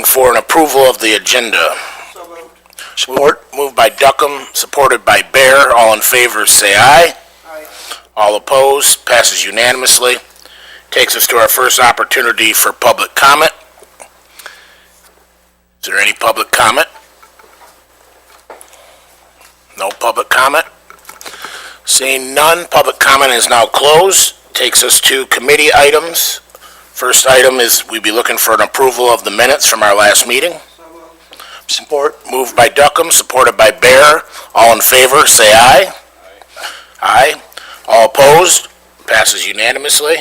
For an approval of the agenda. So moved. Support. Moved by Duckham, supported by Bear. All in favor, say aye. Aye. All opposed, passes unanimously. Takes us to our first opportunity for public comment. Is there any public comment? No public comment? Seeing none, public comment is now closed. Takes us to committee items. First item is we'd be looking for an approval of the minutes from our last meeting. So moved. Support. Moved by Duckham, supported by Bear. All in favor, say aye. Aye. All opposed, passes unanimously.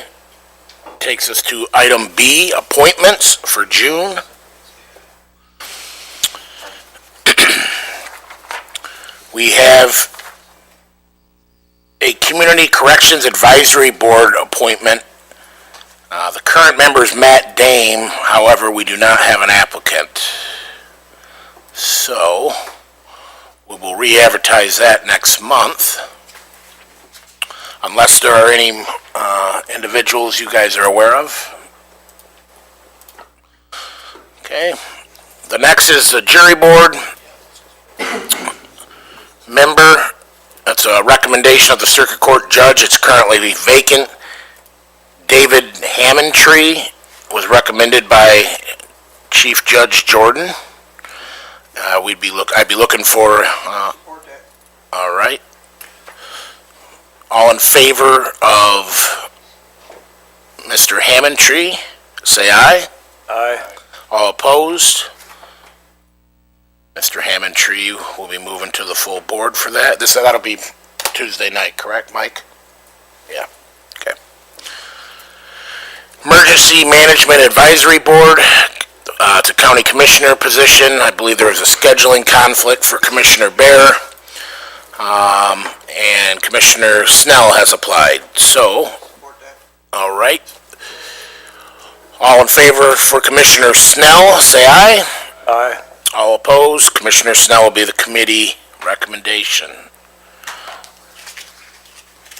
Takes us to item B, appointments for June. We have a Community Corrections Advisory Board appointment. The current member is Matt Dame, however, we do not have an applicant. So, we will re-advertise that next month. Unless there are any individuals you guys are aware of. Okay. The next is the Jury Board. Member, that's a recommendation of the Circuit Court Judge. It's currently vacant. David Hammontree was recommended by Chief Judge Jordan. I'd be looking for. Support that. All right. All in favor of Mr. Hammontree, say aye. Aye. All opposed? Mr. Hammontree will be moving to the full board for that. That'll be Tuesday night, correct, Mike? Yeah. Okay. Emergency Management Advisory Board. It's a county commissioner position. I believe there was a scheduling conflict for Commissioner Bear. And Commissioner Snell has applied. So, Support that. all right. All in favor for Commissioner Snell, say aye. Aye. All opposed, Commissioner Snell will be the committee recommendation.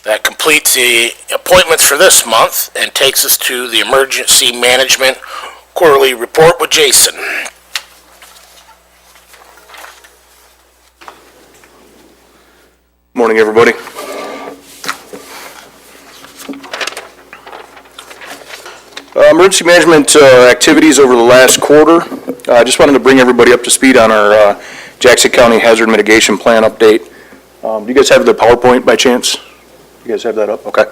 That completes the appointments for this month and takes us to the Emergency Management Quarterly Report with Jason. Morning, everybody. Emergency management activities over the last quarter. I just wanted to bring everybody up to speed on our Jackson County Hazard Mitigation Plan update. Do you guys have the PowerPoint by chance? You guys have that up? Okay.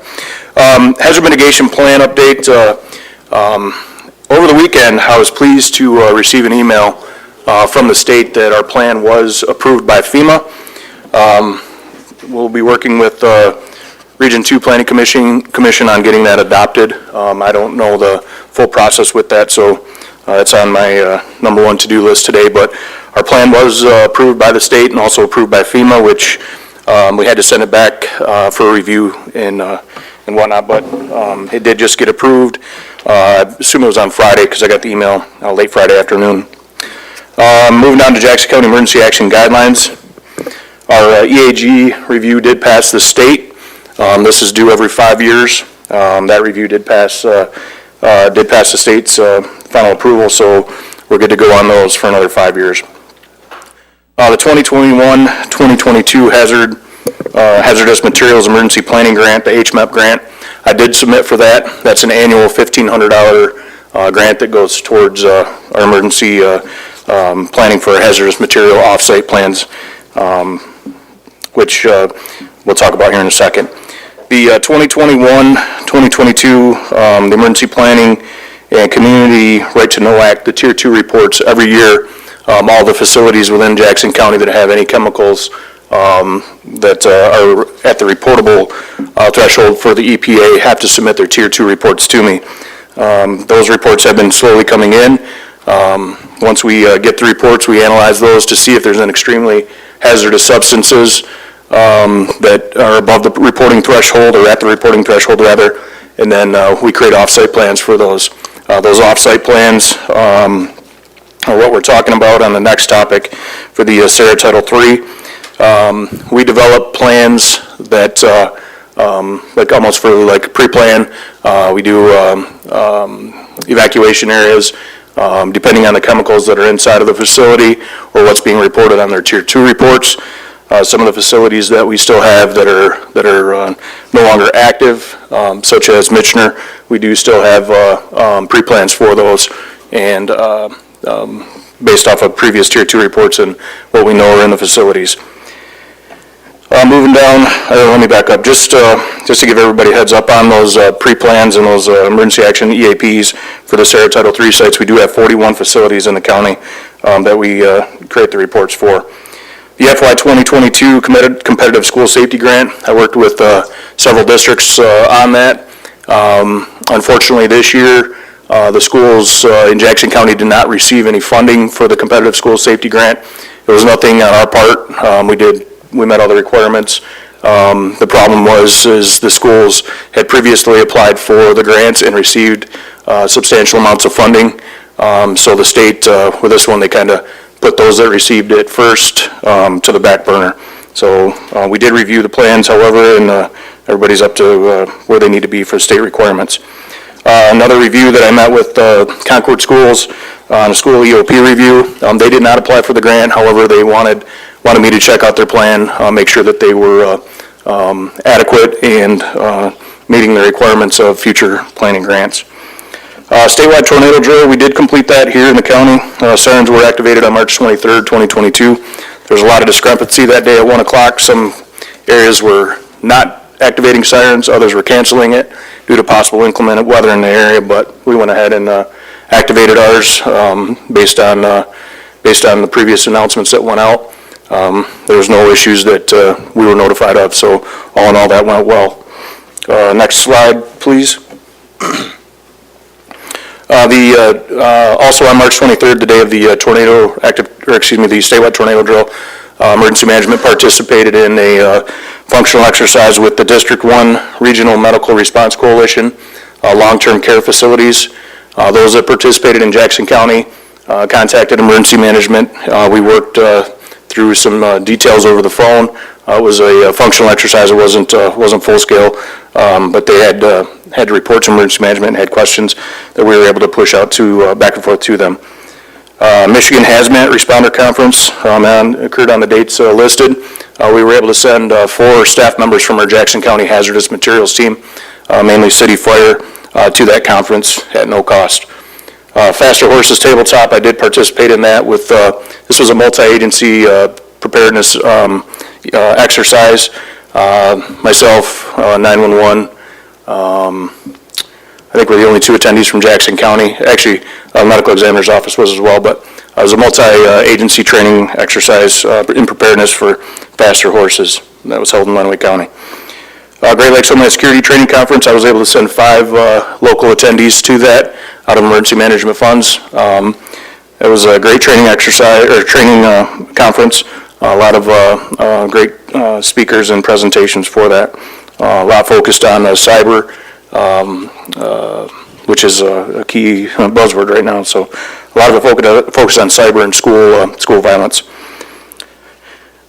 Hazard Mitigation Plan update. Over the weekend, I was pleased to receive an email from the state that our plan was approved by FEMA. We'll be working with Region 2 Planning Commission on getting that adopted. I don't know the full process with that, so it's on my number one to-do list today, but our plan was approved by the state and also approved by FEMA, which we had to send it back for review and whatnot, but it did just get approved. I assume it was on Friday because I got the email late Friday afternoon. Moving on to Jackson County Emergency Action Guidelines. Our EAG review did pass the state. This is due every 5 years. That review did pass the state's final approval, so we're good to go on those for another 5 years. The 2021-2022 Hazardous Materials Emergency Planning Grant, the HMEP grant, I did submit for that. That's an annual $1,500 grant that goes towards our emergency planning for hazardous material off-site plans, which we'll talk about here in a second. The 2021-2022, the Emergency Planning and Community Right to Know Act, the Tier 2 reports every year, all the facilities within Jackson County that have any chemicals that are at the reportable threshold for the EPA have to submit their Tier 2 reports to me. Those reports have been slowly coming in. Once we get the reports, we analyze those to see if there's an extremely hazardous substances that are above the reporting threshold or at the reporting threshold rather, and then we create off-site plans for those. Those off-site plans are what we're talking about on the next topic for the SARA Title III. We develop plans that like almost for like pre-plan. We do evacuation areas. depending on the chemicals that are inside of the facility or what's being reported on their Tier 2 reports. Some of the facilities that we still have that are no longer active, such as Michener, we do still have pre-plans for those, and based off of previous Tier 2 reports and what we know are in the facilities. Moving down, let me back up, just to give everybody a heads up on those pre-plans and those emergency action EAPs for the Sarah Title III sites. We do have 41 facilities in the county that we create the reports for. The FY 2022 Competitive School Safety Grant, I worked with several districts on that. Unfortunately, this year, the schools in Jackson County did not receive any funding for the Competitive School Safety Grant. There was nothing on our part. We met all the requirements. The problem was the schools had previously applied for the grants and received substantial amounts of funding. So the state, with this one, they kind of put those that received it first to the back burner. So we did review the plans, however, and everybody's up to where they need to be for state requirements. Another review that I met with Concord Schools on a school EOP review. They did not apply for the grant, however, they wanted me to check out their plan, make sure that they were adequate and meeting the requirements of future planning grants. Statewide tornado drill, we did complete that here in the county. Sirens were activated on March 23rd, 2022. There was a lot of discrepancy that day at 1 o'clock. Some areas were not activating sirens, others were canceling it due to possible inclement weather in the area, but we went ahead and activated ours based on the previous announcements that went out. There was no issues that we were notified of, so all in all, that went well. Next slide, please. Also on March 23rd, the day of the the statewide tornado drill, emergency management participated in a functional exercise with the District 1 Regional Medical Response Coalition, long-term care facilities. Those that participated in Jackson County contacted emergency management. We worked through some details over the phone. It was a functional exercise. It wasn't full scale, but they had to report to emergency management and had questions that we were able to push out to back and forth to them. Michigan Hazmat Responder Conference occurred on the dates listed. We were able to send 4 staff members from our Jackson County Hazardous Materials team, mainly City Fire, to that conference at no cost. Faster Horses Tabletop, I did participate in that with, this was a multi-agency preparedness exercise. Myself, 911, I think we're the only 2 attendees from Jackson County. Actually, medical examiner's office was as well, but it was a multi-agency training exercise in preparedness for faster horses that was held in Lenawee County. Great Lakes Homeland Security Training Conference, I was able to send 5 local attendees to that out of emergency management funds. It was a great training exercise, or training conference. A lot of great speakers and presentations for that. A lot focused on cyber, which is a key buzzword right now. So a lot of it focused on cyber and school violence.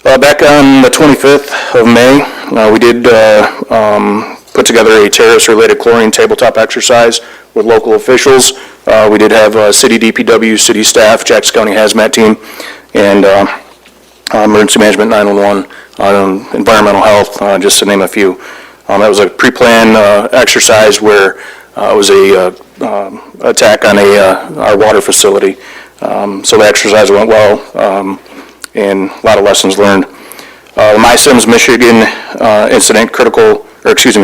Back on the 25th of May, we did put together a terrorist-related chlorine tabletop exercise with local officials. We did have city DPW, city staff, Jackson County Hazmat team, and emergency management, 911, environmental health, just to name a few. That was a pre-planned exercise where it was a attack on our water facility. So the exercise went well, and a lot of lessons learned. MICIMS, Michigan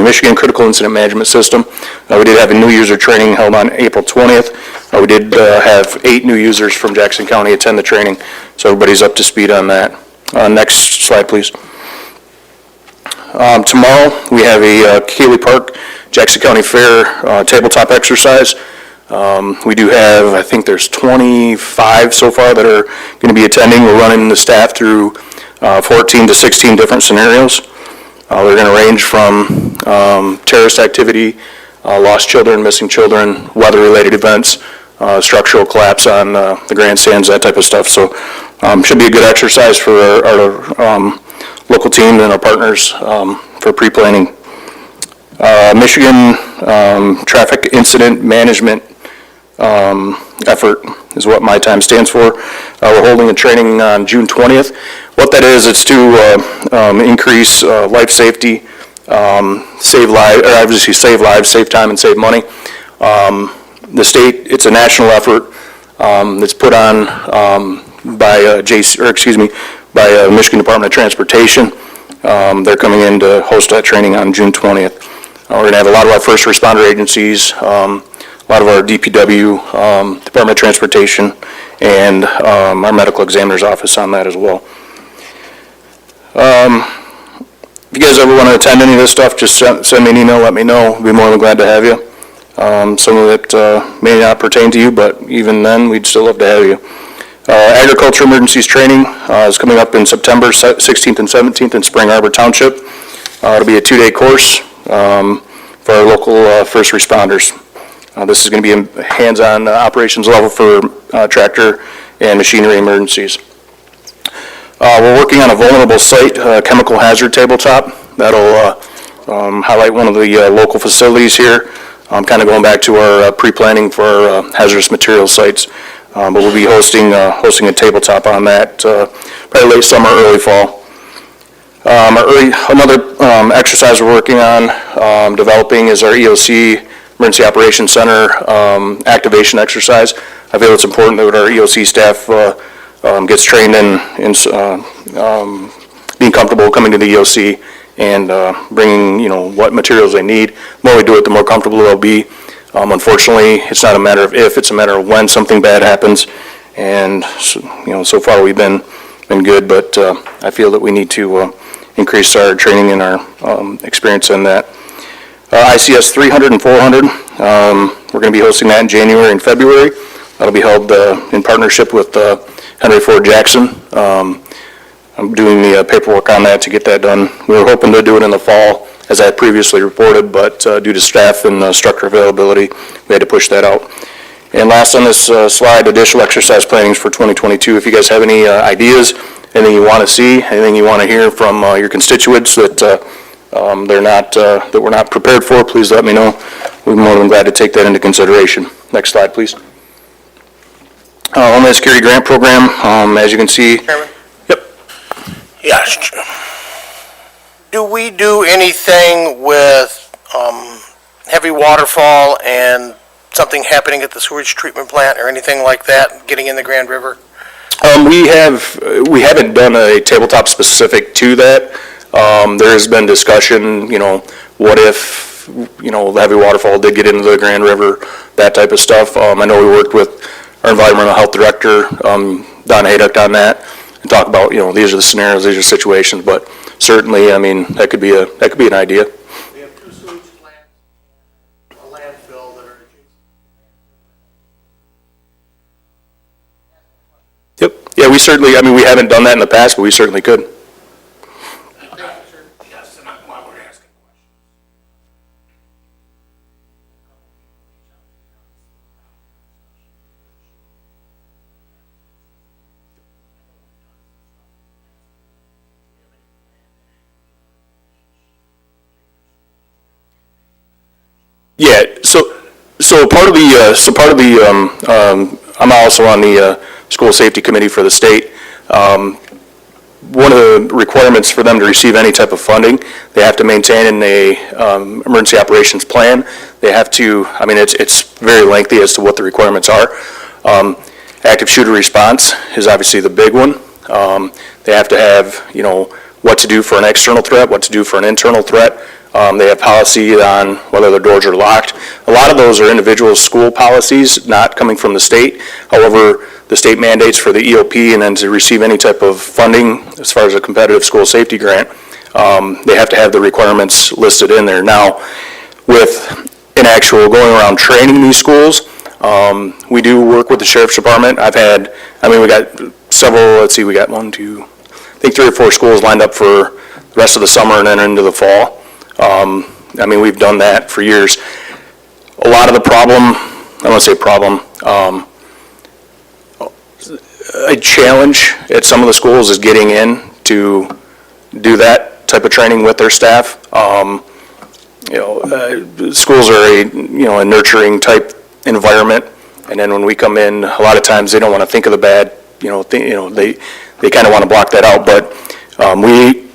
Michigan Critical Incident Management System. We did have a new user training held on April 20th. We did have 8 new users from Jackson County attend the training, so everybody's up to speed on that. Next slide, please. Tomorrow, we have a Keeley Park Jackson County Fair tabletop exercise. We do have, I think there's 25 so far that are going to be attending. We're running the staff through 14 to 16 different scenarios. They're going to range from terrorist activity, lost children, missing children, weather-related events, structural collapse on the grandstands, that type of stuff. So should be a good exercise for our local team and our partners for pre-planning. Michigan Traffic Incident Management effort is what My Time stands for. We're holding a training on June 20th. What that is, it's to increase life safety, save lives, save time, and save money. The state, it's a national effort that's put on by by Michigan Department of Transportation. They're coming in to host that training on June 20th. We're going to have a lot of our first responder agencies, a lot of our DPW, Department of Transportation, and our medical examiner's office on that as well. If you guys ever want to attend any of this stuff, just send me an email, let me know. I'd be more than glad to have you. Some of it may not pertain to you, but even then, we'd still love to have you. Agriculture Emergencies Training is coming up in September 16th and 17th in Spring Arbor Township. It'll be a 2-day course for our local first responders. This is going to be a hands-on operations level for tractor and machinery emergencies. We're working on a vulnerable site chemical hazard tabletop. That'll highlight one of the local facilities here. Kind of going back to our pre-planning for our hazardous material sites. But we'll be hosting a tabletop on that probably late summer, early fall. Another exercise we're working on developing is our EOC, Emergency Operations Center activation exercise. I feel it's important that our EOC staff gets trained in being comfortable coming to the EOC and bringing, what materials they need. The more we do it, the more comfortable they'll be. Unfortunately, it's not a matter of if, it's a matter of when something bad happens. And, so far we've been good, but I feel that we need to increase our training and our experience in that. ICS 300 and 400, we're going to be hosting that in January and February. That'll be held in partnership with Henry Ford Jackson. I'm doing the paperwork on that to get that done. We were hoping to do it in the fall, as I had previously reported, but due to staff and instructor availability, we had to push that out. And last on this slide, additional exercise plannings for 2022. If you guys have any ideas, anything you want to see, anything you want to hear from your constituents that that we're not prepared for, please let me know. We're more than glad to take that into consideration. Next slide, please. Homeland Security Grant Program, as you can see. Chairman? Yep. Yes. Do we do anything with heavy waterfall and something happening at the sewage treatment plant or anything like that, getting in the Grand River? We haven't done a tabletop specific to that. There has been discussion, what if, the heavy waterfall did get into the Grand River, that type of stuff. I know we worked with our environmental health director, Don Hayduck, on that, and talk about, these are the scenarios, these are situations, but certainly, that could be an idea. We have 2 sewage plants, a landfill that are adjacent. Yep. Yeah, we certainly, we haven't done that in the past, but we certainly could. Yes, and I'm asking questions. Yeah, so part of the, I'm also on the school safety committee for the state. One of the requirements for them to receive any type of funding, they have to maintain a emergency operations plan. They have to, it's very lengthy as to what the requirements are. Active shooter response is obviously the big one. They have to have, what to do for an external threat, what to do for an internal threat. They have policy on whether their doors are locked. A lot of those are individual school policies, not coming from the state. However, the state mandates for the EOP and then to receive any type of funding as far as a competitive school safety grant, they have to have the requirements listed in there. Now, with an actual going around training these schools, we do work with the Sheriff's Department. We got several, we got 3 or 4 schools lined up for the rest of the summer and then into the fall. We've done that for years. A lot of the problem, I don't want to say problem, a challenge at some of the schools is getting in to do that type of training with their staff. Schools are a nurturing type environment. And then when we come in, a lot of times they don't want to think of the bad, they kind of want to block that out. But we,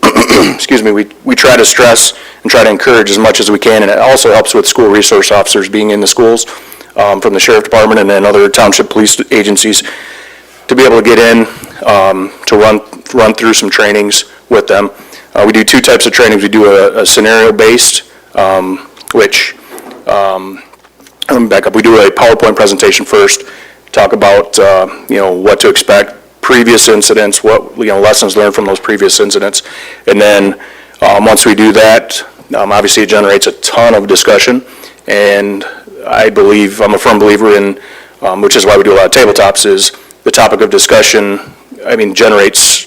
excuse me, we try to stress and try to encourage as much as we can. And it also helps with school resource officers being in the schools from the sheriff department and then other township police agencies to be able to get in to run through some trainings with them. We do two types of trainings. We do a scenario-based, which, let me back up. We do a PowerPoint presentation first, talk about, what to expect, previous incidents, what, lessons learned from those previous incidents. And then, once we do that, obviously it generates a ton of discussion. And I'm a firm believer in, which is why we do a lot of tabletops, is the topic of discussion, generates,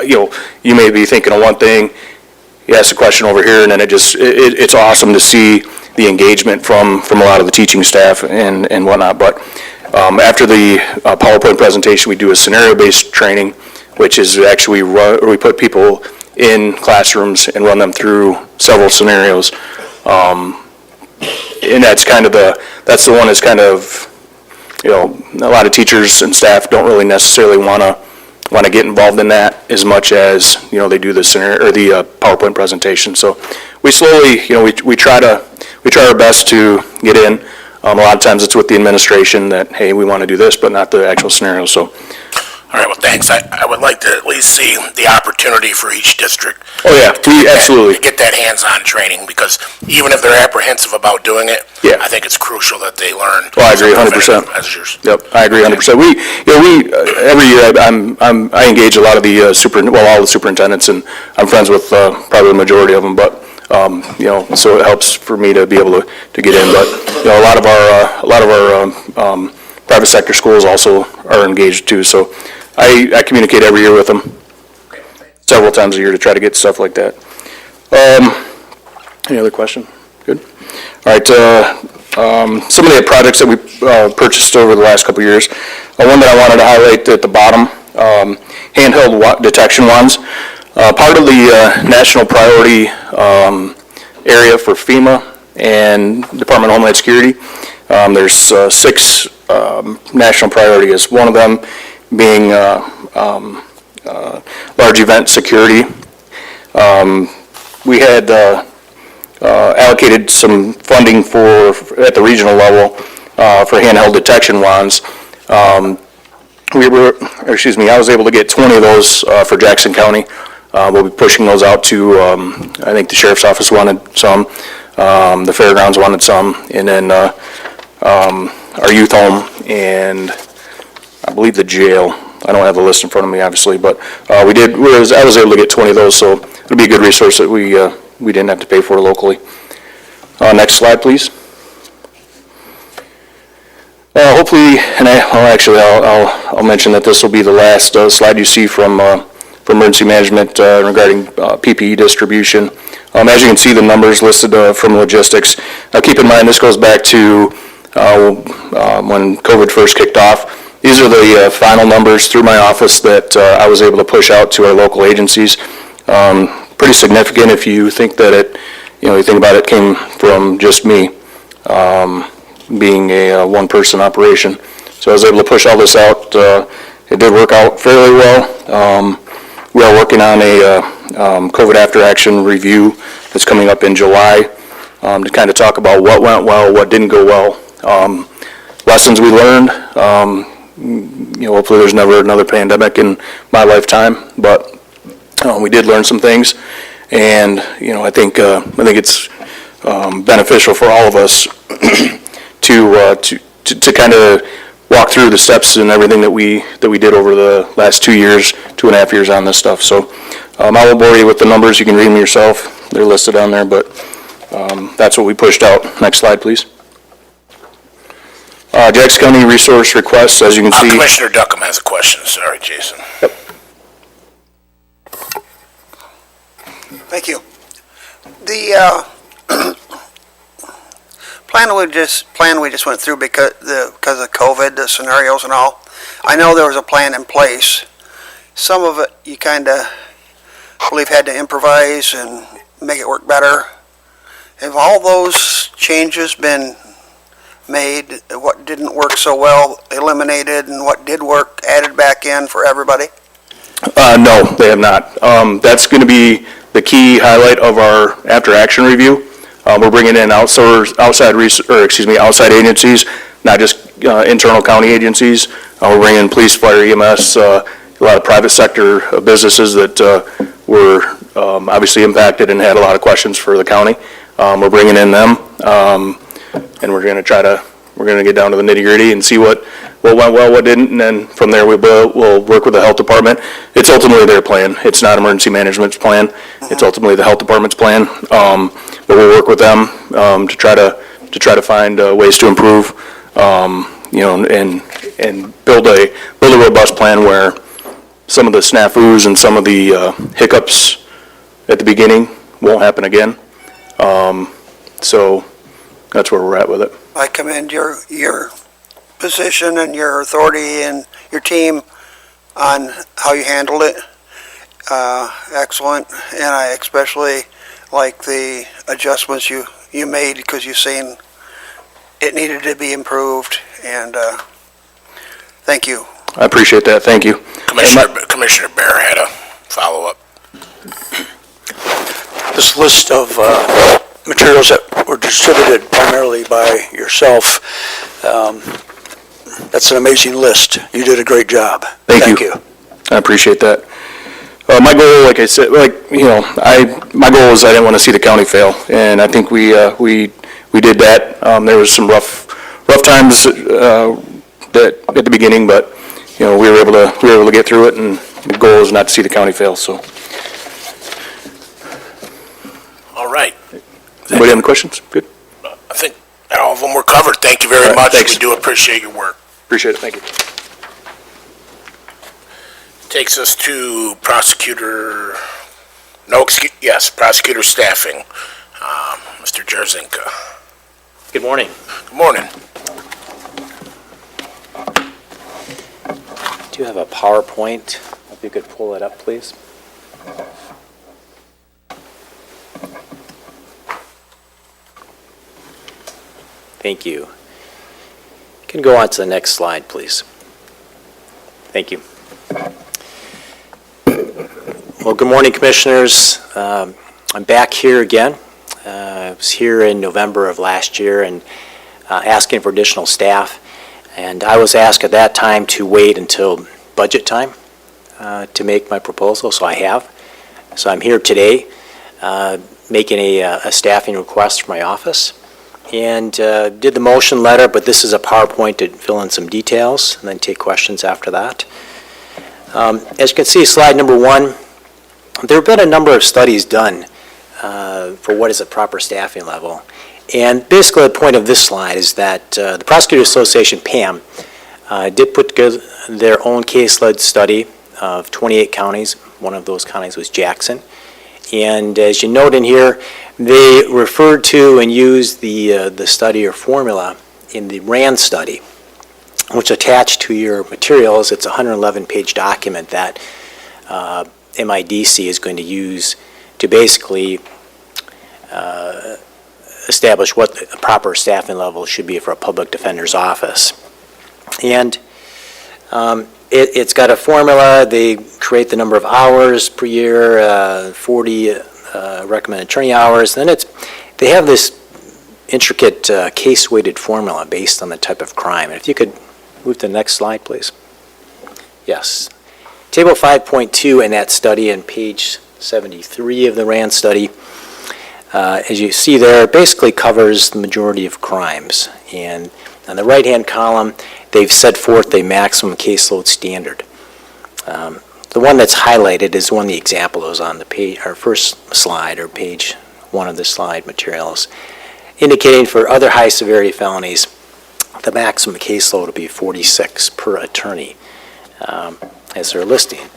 you may be thinking of one thing, you ask a question over here, and then it's awesome to see the engagement from a lot of the teaching staff and whatnot. But after the PowerPoint presentation, we do a scenario-based training, which is actually we put people in classrooms and run them through several scenarios. And that's the one that's kind of, a lot of teachers and staff don't really necessarily want to get involved in that as much as, they do the scenario or the PowerPoint presentation. So we slowly, we try our best to get in. A lot of times it's with the administration that, hey, we want to do this, but not the actual scenario. So. All right, well, thanks. I would like to at least see the opportunity for each district. Oh, yeah, absolutely. To get that hands-on training, because even if they're apprehensive about doing it, yeah. I think it's crucial that they learn. Well, I agree 100%. Measures. Yep, I agree 100%. We every year I engage a lot of the all the superintendents, and I'm friends with probably the majority of them, but so it helps for me to be able to get in. But a lot of our private sector schools also are engaged too. So I communicate every year with them, several times a year, to try to get stuff like that. Any other question? Good. All right. Some of the projects that we purchased over the last couple of years. One that I wanted to highlight at the bottom, handheld detection wands. Part of the national priority area for FEMA and Department of Homeland Security. There's 6 national priorities. One of them being large event security. We had allocated some funding at the regional level for handheld detection wands. I was able to get 20 of those for Jackson County. We'll be pushing those out to, I think the sheriff's office wanted some, the fairgrounds wanted some, and then our youth home and I believe the jail. I don't have the list in front of me, obviously, but I was able to get 20 of those, so it'll be a good resource that we didn't have to pay for locally. Next slide, please. Hopefully, and I'll mention that this will be the last slide you see from emergency management regarding PPE distribution. As you can see, the numbers listed from logistics. Now, keep in mind, this goes back to when COVID first kicked off. These are the final numbers through my office that I was able to push out to our local agencies. Pretty significant if you think that you think about it, came from just me, being a one-person operation. So I was able to push all this out. It did work out fairly well. We are working on a COVID after-action review that's coming up in July to kind of talk about what went well, what didn't go well, lessons we learned. Hopefully there's never another pandemic in my lifetime, but we did learn some things, and I think it's beneficial for all of us to kind of walk through the steps and everything that we did over the last 2.5 years on this stuff. So I won't bore you with the numbers. You can read them yourself. They're listed on there, but that's what we pushed out. Next slide, please. Jackson County resource requests, as you can see. Commissioner Duckham has a question. Sorry, Jason. Yep. Thank you. The plan we just went through because of COVID, the scenarios and all. I know there was a plan in place. Some of it you kind of believe had to improvise and make it work better. Have all those changes been made, what didn't work so well eliminated, and what did work added back in for everybody? No, they have not. That's going to be the key highlight of our after-action review. We're bringing in outside agencies, not just internal county agencies. We're bringing in police, fire, EMS, a lot of private sector businesses that were obviously impacted and had a lot of questions for the county. We're bringing in them, and we're going to get down to the nitty-gritty and see what went well, what didn't, and then from there we'll work with the health department. It's ultimately their plan. It's not emergency management's plan. It's ultimately the health department's plan. But we'll work with them to try to find ways to improve, and build a robust plan where some of the snafus and some of the hiccups at the beginning won't happen again. So that's where we're at with it. I commend your position and your authority and your team on how you handled it. Excellent, and I especially like the adjustments you made because you've seen it needed to be improved, and thank you. I appreciate that. Thank you. Commissioner Bear had a follow-up. This list of materials that were distributed primarily by yourself, that's an amazing list. You did a great job. Thank you. I appreciate that. My goal, like I said, my goal is I didn't want to see the county fail, and I think we did that. There was some rough times that at the beginning, but we were able to get through it, and the goal is not to see the county fail. So, All right. anybody have any questions? Good. I think all of them were covered. Thank you very All right, much. thanks. We do appreciate your work. Appreciate it. Thank you. Takes us to prosecutor staffing, Mr. Jarzinka. Good morning. Good morning. Do you have a PowerPoint? If you could pull it up, please. Thank you. You can go on to the next slide, please. Thank you. Well, good morning, Commissioners. I'm back here again. I was here in November of last year and asking for additional staff. And I was asked at that time to wait until budget time to make my proposal, so I have. So I'm here today making a staffing request for my office. And did the motion letter, but this is a PowerPoint to fill in some details and then take questions after that. As you can see, slide number 1, there have been a number of studies done for what is a proper staffing level. And basically the point of this slide is that the Prosecutors Association, PAM, did put together their own case-led study of 28 counties. One of those counties was Jackson. And as you note in here, they referred to and used the study or formula in the RAND study, which attached to your materials. It's a 111-page document that MIDC is going to use to basically establish what the proper staffing level should be for a public defender's office. And it's got a formula. They create the number of hours per year, 40 recommended attorney hours. And then they have this intricate case-weighted formula based on the type of crime. And if you could move to the next slide, please. Yes. Table 5.2 in that study on page 73 of the RAND study, as you see there, it basically covers the majority of crimes. And on the right-hand column, they've set forth a maximum caseload standard. The one that's highlighted is one the example is on the page, our first slide, or page 1 of the slide materials, indicating for other high-severity felonies, the maximum caseload will be 46 per attorney, as they're listing.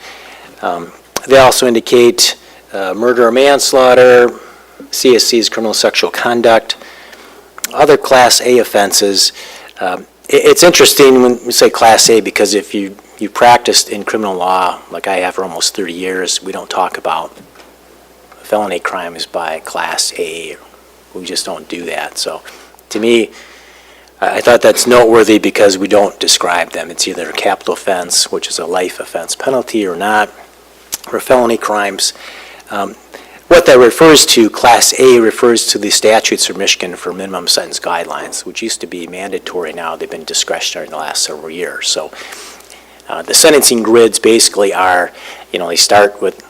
They also indicate murder or manslaughter, CSC's criminal sexual conduct, other Class A offenses. It's interesting when we say Class A because if you practiced in criminal law, like I have for almost 30 years, we don't talk about felony crimes by Class A. We just don't do that. So to me, I thought that's noteworthy because we don't describe them. It's either a capital offense, which is a life offense penalty, or not, or felony crimes. What that refers to, Class A, refers to the statutes of Michigan for minimum sentence guidelines, which used to be mandatory. Now they've been discretionary in the last several years. So the sentencing grids basically are, they start with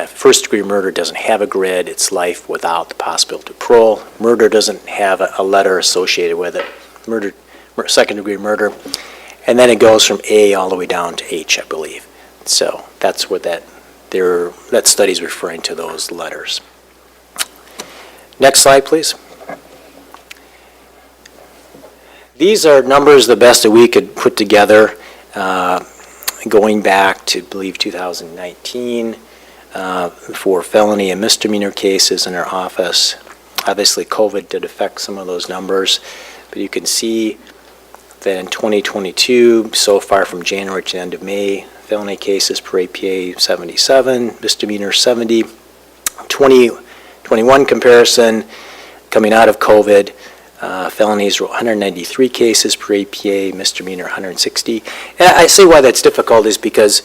first-degree murder doesn't have a grid. It's life without the possibility of parole. Murder doesn't have a letter associated with it. Second-degree murder. And then it goes from A all the way down to H, I believe. So that's what that study's referring to, those letters. Next slide, please. These are numbers the best that we could put together going back to, I believe, 2019 for felony and misdemeanor cases in our office. Obviously, COVID did affect some of those numbers, but you can see that in 2022, so far from January to the end of May, felony cases per APA 77, misdemeanor 70. 2021 comparison, coming out of COVID, felonies were 193 cases per APA, misdemeanor 160. And I see why that's difficult is because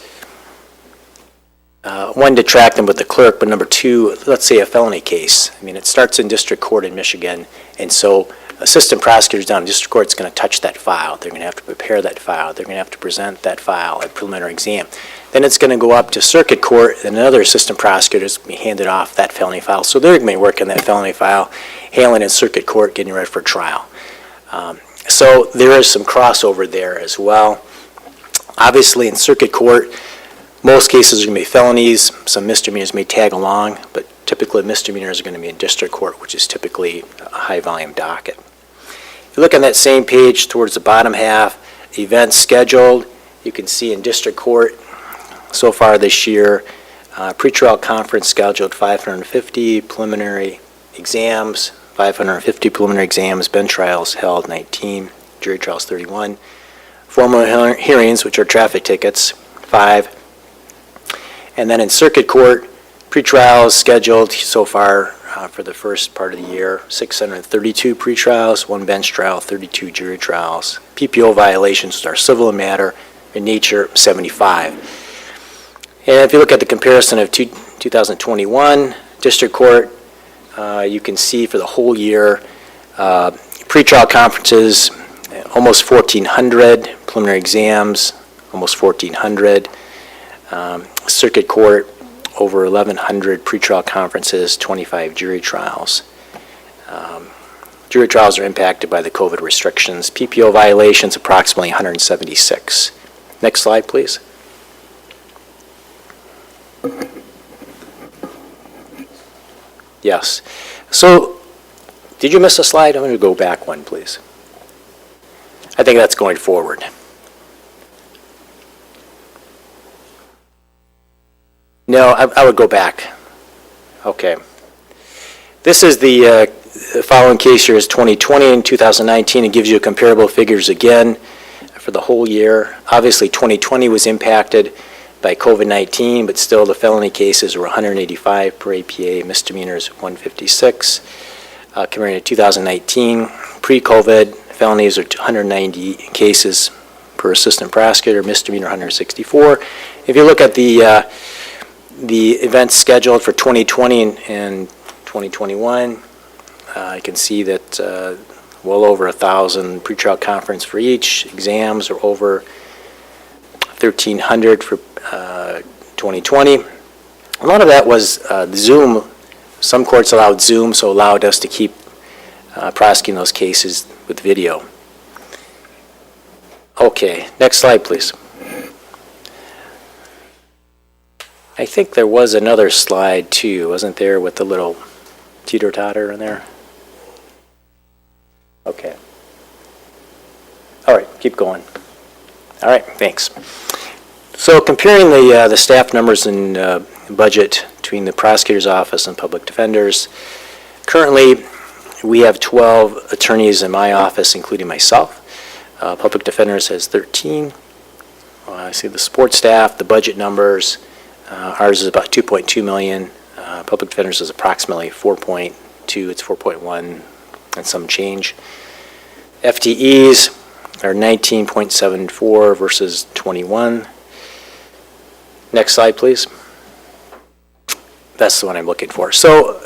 one, to track them with the clerk, but number two, let's say a felony case. I mean, it starts in district court in Michigan, and so assistant prosecutors down in district court is going to touch that file. They're going to have to prepare that file. They're going to have to present that file at preliminary exam. Then it's going to go up to circuit court, and another assistant prosecutor is going to be handed off that felony file. So they're going to be working that felony file, handling it in circuit court, getting ready for trial. So there is some crossover there as well. Obviously, in circuit court, most cases are going to be felonies. Some misdemeanors may tag along, but typically misdemeanors are going to be in district court, which is typically a high-volume docket. If you look on that same page towards the bottom half, events scheduled, you can see in district court so far this year, pretrial conference scheduled 550, preliminary exams, 550 preliminary exams, bench trials held 19, jury trials 31, formal hearings, which are traffic tickets, 5. And then in circuit court, pretrials scheduled so far for the first part of the year, 632 pretrials, 1 bench trial, 32 jury trials. PPO violations, which are civil in matter in nature, 75. And if you look at the comparison of 2021 district court, you can see for the whole year, pretrial conferences, almost 1,400, preliminary exams, almost 1,400. Circuit court, over 1,100 pretrial conferences, 25 jury trials. Jury trials are impacted by the COVID restrictions. PPO violations, approximately 176. Next slide, please. Yes. So, did you miss a slide? I'm going to go back one, please. I think that's going forward. No, I would go back. Okay. This is the following case years 2020 and 2019. It gives you comparable figures again for the whole year. Obviously, 2020 was impacted by COVID-19, but still the felony cases were 185 per APA, misdemeanors 156. Comparing to 2019, pre-COVID, felonies are 190 cases per assistant prosecutor, misdemeanor 164. If you look at the events scheduled for 2020 and 2021, you can see that well over 1,000 pretrial conference for each. Exams are over 1,300 for 2020. A lot of that was Zoom. Some courts allowed Zoom, so allowed us to keep prosecuting those cases with video. Okay, next slide, please. I think there was another slide too, wasn't there, with the little teeter-totter in there? Okay. All right, keep going. All right, thanks. So comparing the staff numbers and budget between the prosecutor's office and public defenders, currently we have 12 attorneys in my office, including myself. Public defenders has 13. I see the support staff, the budget numbers. Ours is about 2.2 million. Public defenders is approximately 4.2. It's 4.1 and some change. FTEs are 19.74 versus 21. Next slide, please. That's the one I'm looking for. So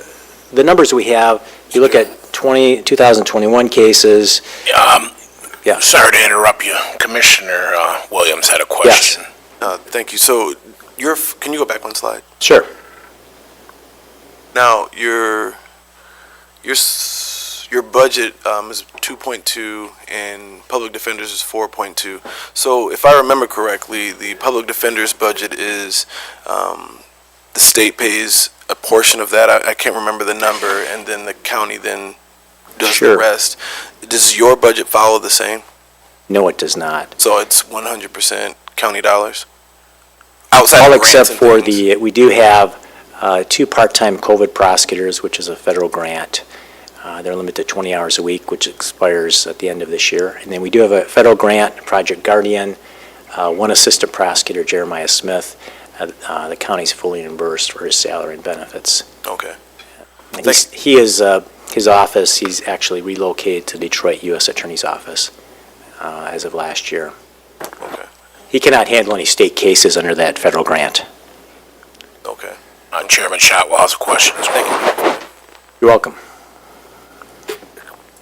the numbers we have, you look at 2021 cases. Yeah. Sorry to interrupt you. Commissioner Williams had a question. Thank you. So can you go back one slide? Sure. Now, your budget is 2.2 and public defenders is 4.2. So if I remember correctly, the public defenders budget is, the state pays a portion of that. I can't remember the number, and then the county then does Sure. the rest. Does your budget follow the same? No, it does not. So it's 100% county dollars? Outside All of grants except and for things. we do have 2 part-time COVID prosecutors, which is a federal grant. They're limited to 20 hours a week, which expires at the end of this year. And then we do have a federal grant, Project Guardian, 1 assistant prosecutor, Jeremiah Smith. The county's fully reimbursed for his salary and benefits. Okay. And his office, he's actually relocated to Detroit U.S. Attorney's Office as of last year. Okay. He cannot handle any state cases under that federal grant. Okay. Chairman Shotwell has a question. Thank you. You're welcome.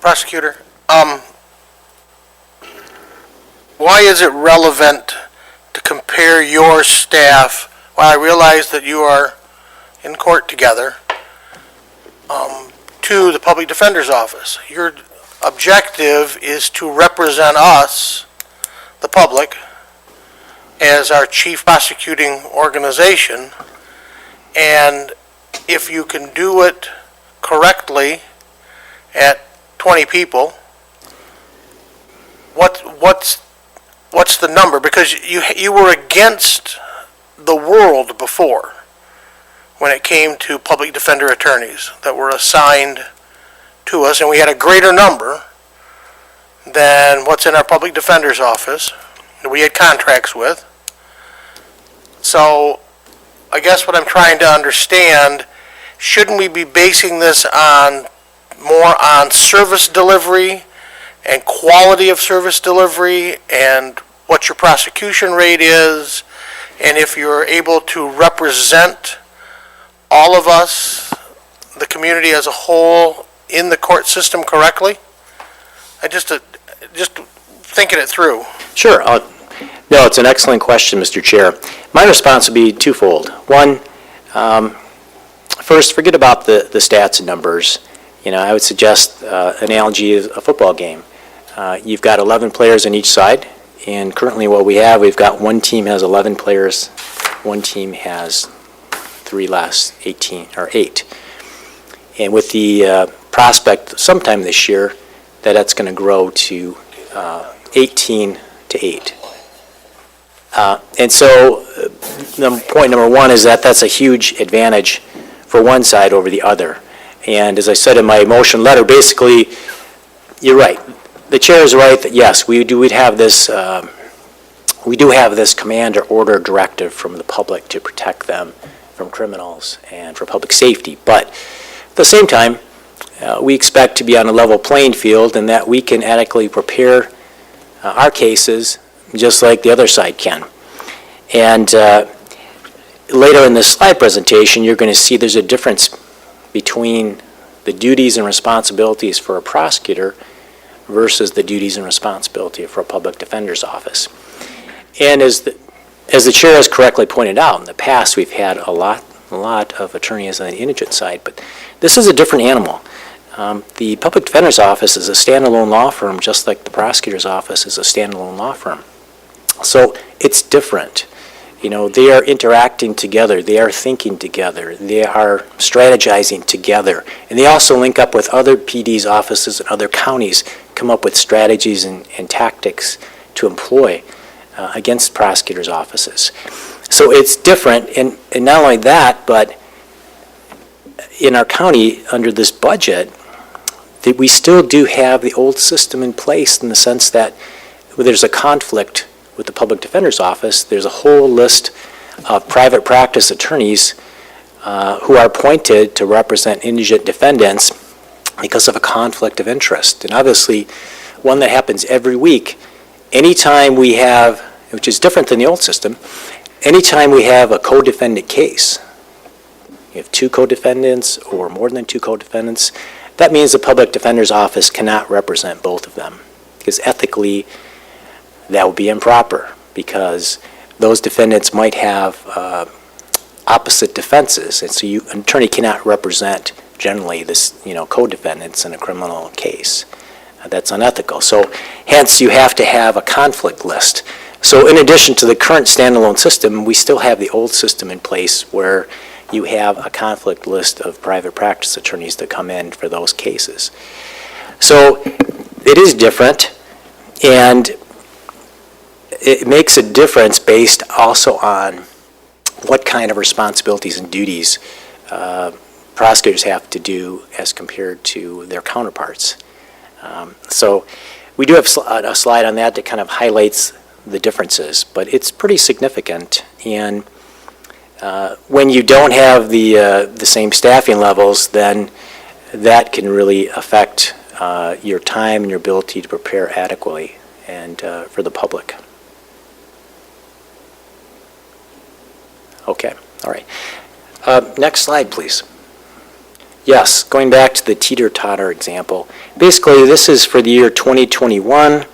Prosecutor, why is it relevant to compare your staff, while I realize that you are in court together, to the Public Defender's Office? Your objective is to represent us, the public, as our chief prosecuting organization, and if you can do it correctly at 20 people, what's the number? Because you were against the world before when it came to public defender attorneys that were assigned to us, and we had a greater number than what's in our public defender's office that we had contracts with. So I guess what I'm trying to understand, shouldn't we be basing this more on service delivery and quality of service delivery and what your prosecution rate is, and if you're able to represent all of us, the community as a whole, in the court system correctly? I just thinking it through. Sure. No, it's an excellent question, Mr. Chair. My response would be twofold. One, first, forget about the stats and numbers. I would suggest analogy is a football game. You've got 11 players on each side, and currently what we've got one team has 11 players, one team has 3 less, 8. And with the prospect sometime this year that's going to grow to 18 to 8. And so point number one is that's a huge advantage for one side over the other. And as I said in my motion letter, basically, you're right. The chair is right that yes, we do have this command or order directive from the public to protect them from criminals and for public safety. But at the same time, we expect to be on a level playing field and that we can adequately prepare our cases just like the other side can. And later in this slide presentation, you're going to see there's a difference between the duties and responsibilities for a prosecutor versus the duties and responsibility for a public defender's office. And as the chair has correctly pointed out, in the past we've had a lot of attorneys on the indigent side, but this is a different animal. The public defender's office is a standalone law firm, just like the prosecutor's office is a standalone law firm. So it's different. They are interacting together, they are thinking together, they are strategizing together, and they also link up with other PD's offices and other counties, come up with strategies and tactics to employ against prosecutors' offices. So it's different, and not only that, but in our county, under this budget, that we still do have the old system in place in the sense that there's a conflict with the public defender's office. There's a whole list of private practice attorneys who are appointed to represent indigent defendants because of a conflict of interest. And obviously, one that happens every week. Anytime we have, which is different than the old system, anytime we have a co-defendant case, you have two co-defendants or more than two co-defendants, that means the public defender's office cannot represent both of them. Because ethically, that would be improper, because those defendants might have opposite defenses, and so an attorney cannot represent generally this, co-defendants in a criminal case. That's unethical. So hence, you have to have a conflict list. So in addition to the current standalone system, we still have the old system in place where you have a conflict list of private practice attorneys that come in for those cases. So it is different, and it makes a difference based also on what kind of responsibilities and duties prosecutors have to do as compared to their counterparts. So we do have a slide on that kind of highlights the differences, but it's pretty significant. And when you don't have the same staffing levels, then that can really affect your time and your ability to prepare adequately and for the public. Okay, all right. Next slide, please. Yes, going back to the teeter-totter example. Basically, this is for the year 2021.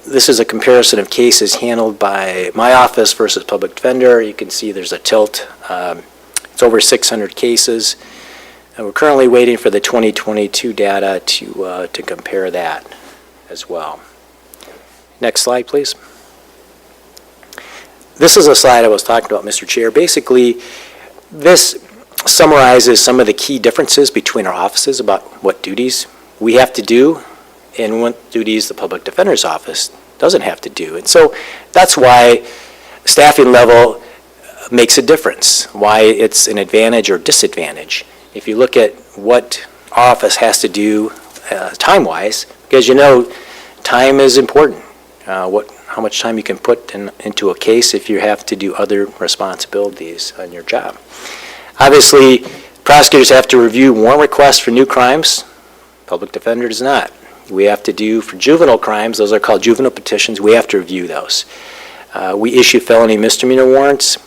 This is a comparison of cases handled by my office versus public defender. You can see there's a tilt. It's over 600 cases. And we're currently waiting for the 2022 data to compare that as well. Next slide, please. This is a slide I was talking about, Mr. Chair. Basically, this summarizes some of the key differences between our offices about what duties we have to do and what duties the public defender's office doesn't have to do. And so that's why staffing level makes a difference, why it's an advantage or disadvantage. If you look at what our office has to do time-wise, because time is important. How much time you can put into a case if you have to do other responsibilities on your job. Obviously, prosecutors have to review warrant requests for new crimes. Public defender does not. We have to do for juvenile crimes, those are called juvenile petitions, we have to review those. We issue felony misdemeanor warrants.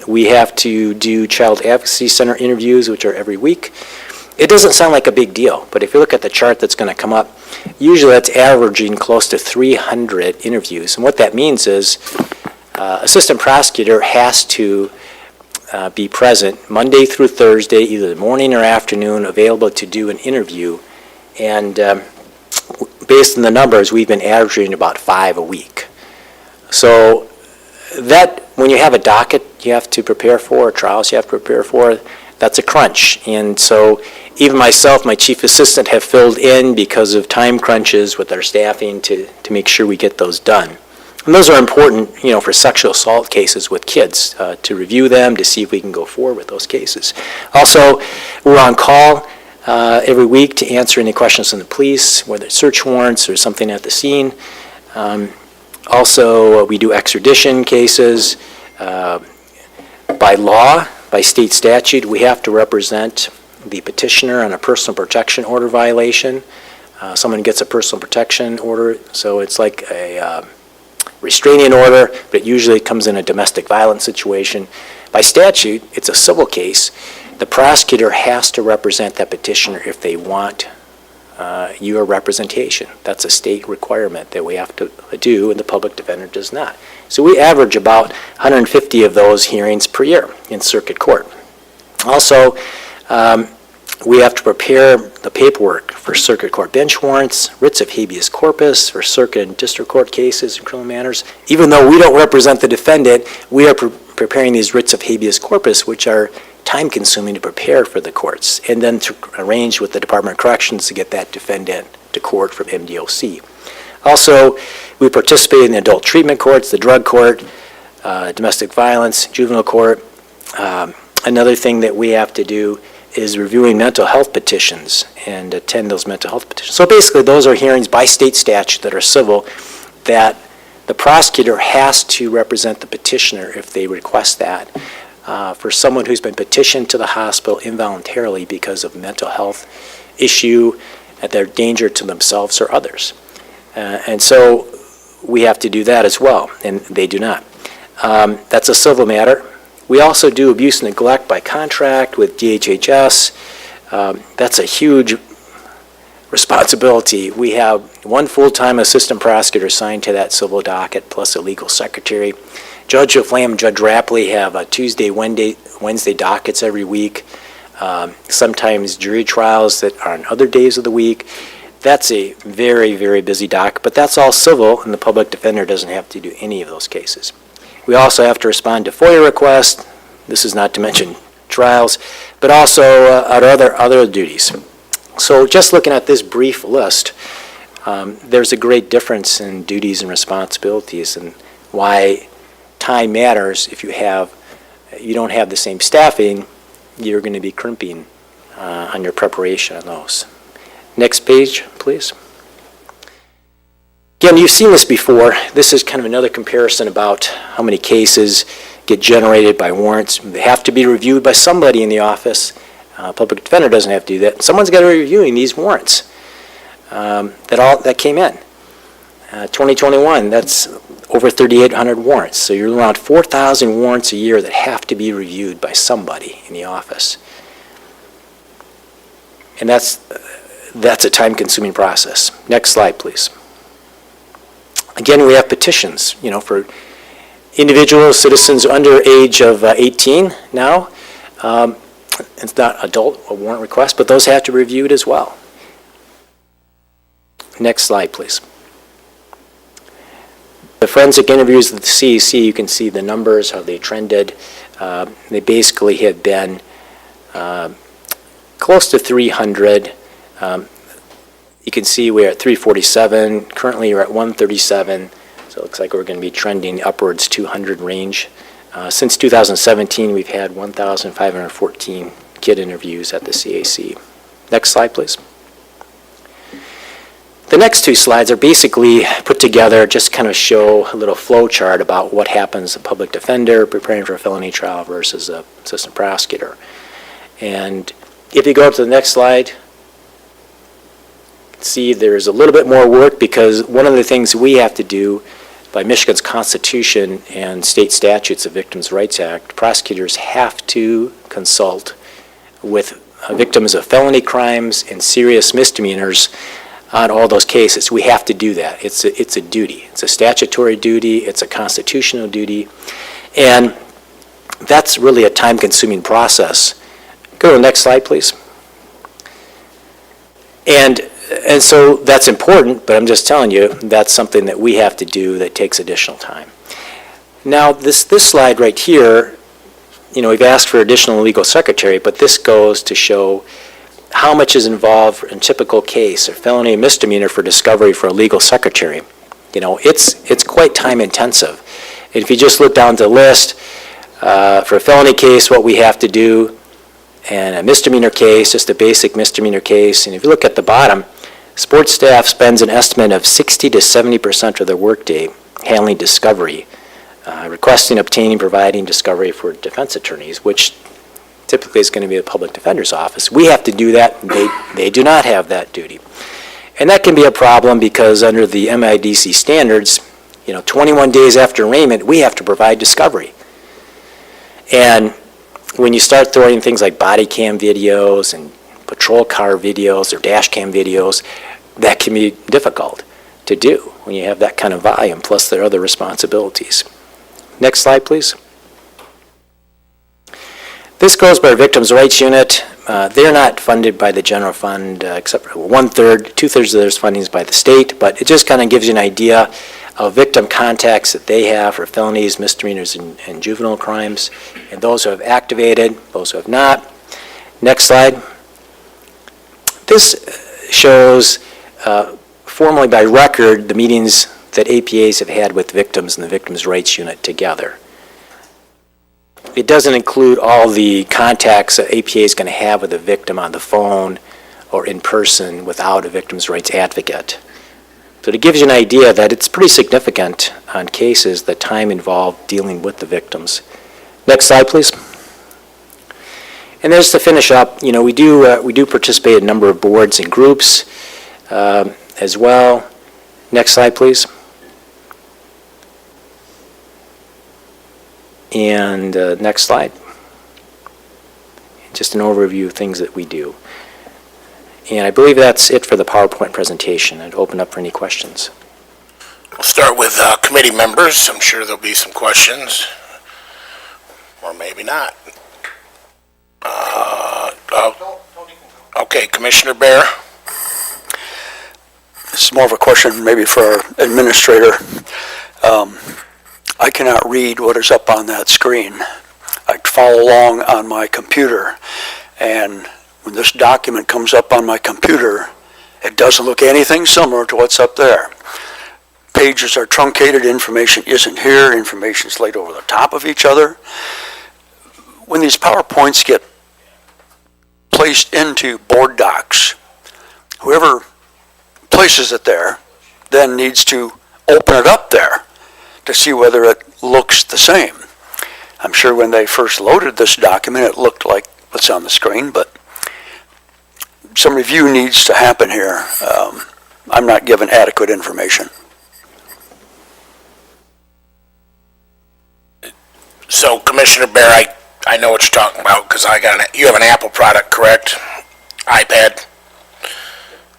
We have to do child advocacy center interviews, which are every week. It doesn't sound like a big deal, but if you look at the chart that's going to come up, usually that's averaging close to 300 interviews. And what that means is assistant prosecutor has to be present Monday through Thursday, either the morning or afternoon, available to do an interview. And based on the numbers, we've been averaging about 5 a week. So that, when you have a docket you have to prepare for, trials you have to prepare for, that's a crunch. And so even myself, my chief assistant, have filled in because of time crunches with our staffing to make sure we get those done. And those are important, for sexual assault cases with kids, to review them, to see if we can go forward with those cases. Also, we're on call every week to answer any questions from the police, whether it's search warrants or something at the scene. Also, we do extradition cases. By law, by state statute, we have to represent the petitioner on a personal protection order violation. Someone gets a personal protection order, so it's like a restraining order, but it usually comes in a domestic violence situation. By statute, it's a civil case. The prosecutor has to represent that petitioner if they want your representation. That's a state requirement that we have to do, and the public defender does not. So we average about 150 of those hearings per year in circuit court. Also, we have to prepare the paperwork for circuit court bench warrants, writs of habeas corpus for circuit and district court cases and criminal matters. Even though we don't represent the defendant, we are preparing these writs of habeas corpus, which are time-consuming to prepare for the courts, and then to arrange with the Department of Corrections to get that defendant to court from MDOC. Also, we participate in the adult treatment courts, the drug court, domestic violence, juvenile court. Another thing that we have to do is reviewing mental health petitions and attend those mental health petitions. So basically, those are hearings by state statute that are civil that the prosecutor has to represent the petitioner if they request that. For someone who's been petitioned to the hospital involuntarily because of mental health issue, at their danger to themselves or others. And so we have to do that as well, and they do not. That's a civil matter. We also do abuse and neglect by contract with DHHS. That's a huge responsibility. We have one full-time assistant prosecutor assigned to that civil docket, plus a legal secretary. Judge Aflam, Judge Rapley have Tuesday, Wednesday dockets every week. Sometimes jury trials that are on other days of the week. That's a very, very busy docket, but that's all civil, and the public defender doesn't have to do any of those cases. We also have to respond to FOIA requests. This is not to mention trials, but also our other duties. So just looking at this brief list, there's a great difference in duties and responsibilities, and why time matters. If you don't have the same staffing, you're going to be crimping on your preparation on those. Next page, please. Again, you've seen this before. This is kind of another comparison about how many cases get generated by warrants. They have to be reviewed by somebody in the office. Public defender doesn't have to do that. Someone's got to be reviewing these warrants that came in. 2021, that's over 3,800 warrants. So you're around 4,000 warrants a year that have to be reviewed by somebody in the office. And that's a time-consuming process. Next slide, please. Again, we have petitions, for individuals, citizens under age of 18 now. It's not adult warrant request, but those have to be reviewed as well. Next slide, please. The forensic interviews with the CAC, you can see the numbers, how they trended. They basically have been close to 300. You can see we're at 347. Currently, we're at 137. So it looks like we're going to be trending upwards 200 range. Since 2017, we've had 1,514 kid interviews at the CAC. Next slide, please. The next two slides are basically put together, just kind of show a little flow chart about what happens a public defender preparing for a felony trial versus a assistant prosecutor. And if you go up to the next slide, see there's a little bit more work, because one of the things we have to do by Michigan's Constitution and state statutes, the Victims' Rights Act, prosecutors have to consult with victims of felony crimes and serious misdemeanors on all those cases. We have to do that. It's a duty. It's a statutory duty. It's a constitutional duty. And that's really a time-consuming process. Go to the next slide, please. And so that's important, but I'm just telling you, that's something that we have to do that takes additional time. Now, this slide right here, we've asked for additional legal secretary, but this goes to show how much is involved in a typical case, a felony and misdemeanor for discovery for a legal secretary. It's quite time intensive. And if you just look down the list, for a felony case, what we have to do, and a misdemeanor case, just a basic misdemeanor case, and if you look at the bottom, sports staff spends an estimate of 60 to 70% of their workday handling discovery, requesting, obtaining, providing discovery for defense attorneys, which typically is going to be the public defender's office. We have to do that, and they do not have that duty. And that can be a problem because under the MIDC standards, 21 days after arraignment, we have to provide discovery. And when you start throwing things like body cam videos and patrol car videos or dash cam videos, that can be difficult to do when you have that kind of volume, plus their other responsibilities. Next slide, please. This goes by our Victims' Rights Unit. They're not funded by the general fund, except for 1/3, 2/3 of their funding is by the state, but it just kind of gives you an idea of victim contacts that they have for felonies, misdemeanors, and juvenile crimes, and those who have activated, those who have not. Next slide. This shows, formally by record, the meetings that APAs have had with victims and the Victims' Rights Unit together. It doesn't include all the contacts that APA is going to have with a victim on the phone or in person without a victim's rights advocate. So it gives you an idea that it's pretty significant on cases, the time involved dealing with the victims. Next slide, please. And just to finish up, we do participate in a number of boards and groups as well. Next slide, please. And next slide. Just an overview of things that we do. And I believe that's it for the PowerPoint presentation. I'd open up for any questions. We'll start with committee members. I'm sure there'll be some questions, or maybe not. Okay, Commissioner Bear. This is more of a question maybe for our administrator. I cannot read what is up on that screen. I follow along on my computer, and when this document comes up on my computer, it doesn't look anything similar to what's up there. Pages are truncated, information isn't here, information's laid over the top of each other. When these PowerPoints get placed into board docs, whoever places it there then needs to open it up there to see whether it looks the same. I'm sure when they first loaded this document, it looked like what's on the screen, but some review needs to happen here. I'm not given adequate information. So, Commissioner Bear, I know what you're talking about, because you have an Apple product, correct? iPad?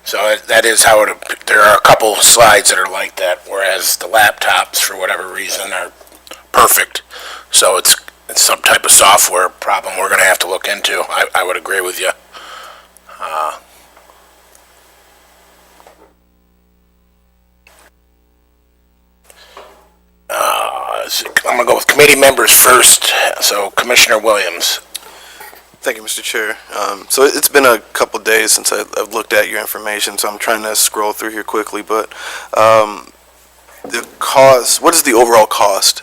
So that is how there are a couple slides that are like that, whereas the laptops, for whatever reason, are perfect. So it's some type of software problem we're going to have to look into. I would agree with you. I'm going to go with committee members first. So Commissioner Williams. Thank you, Mr. Chair. So it's been a couple days since I've looked at your information, so I'm trying to scroll through here quickly, but the cost, what is the overall cost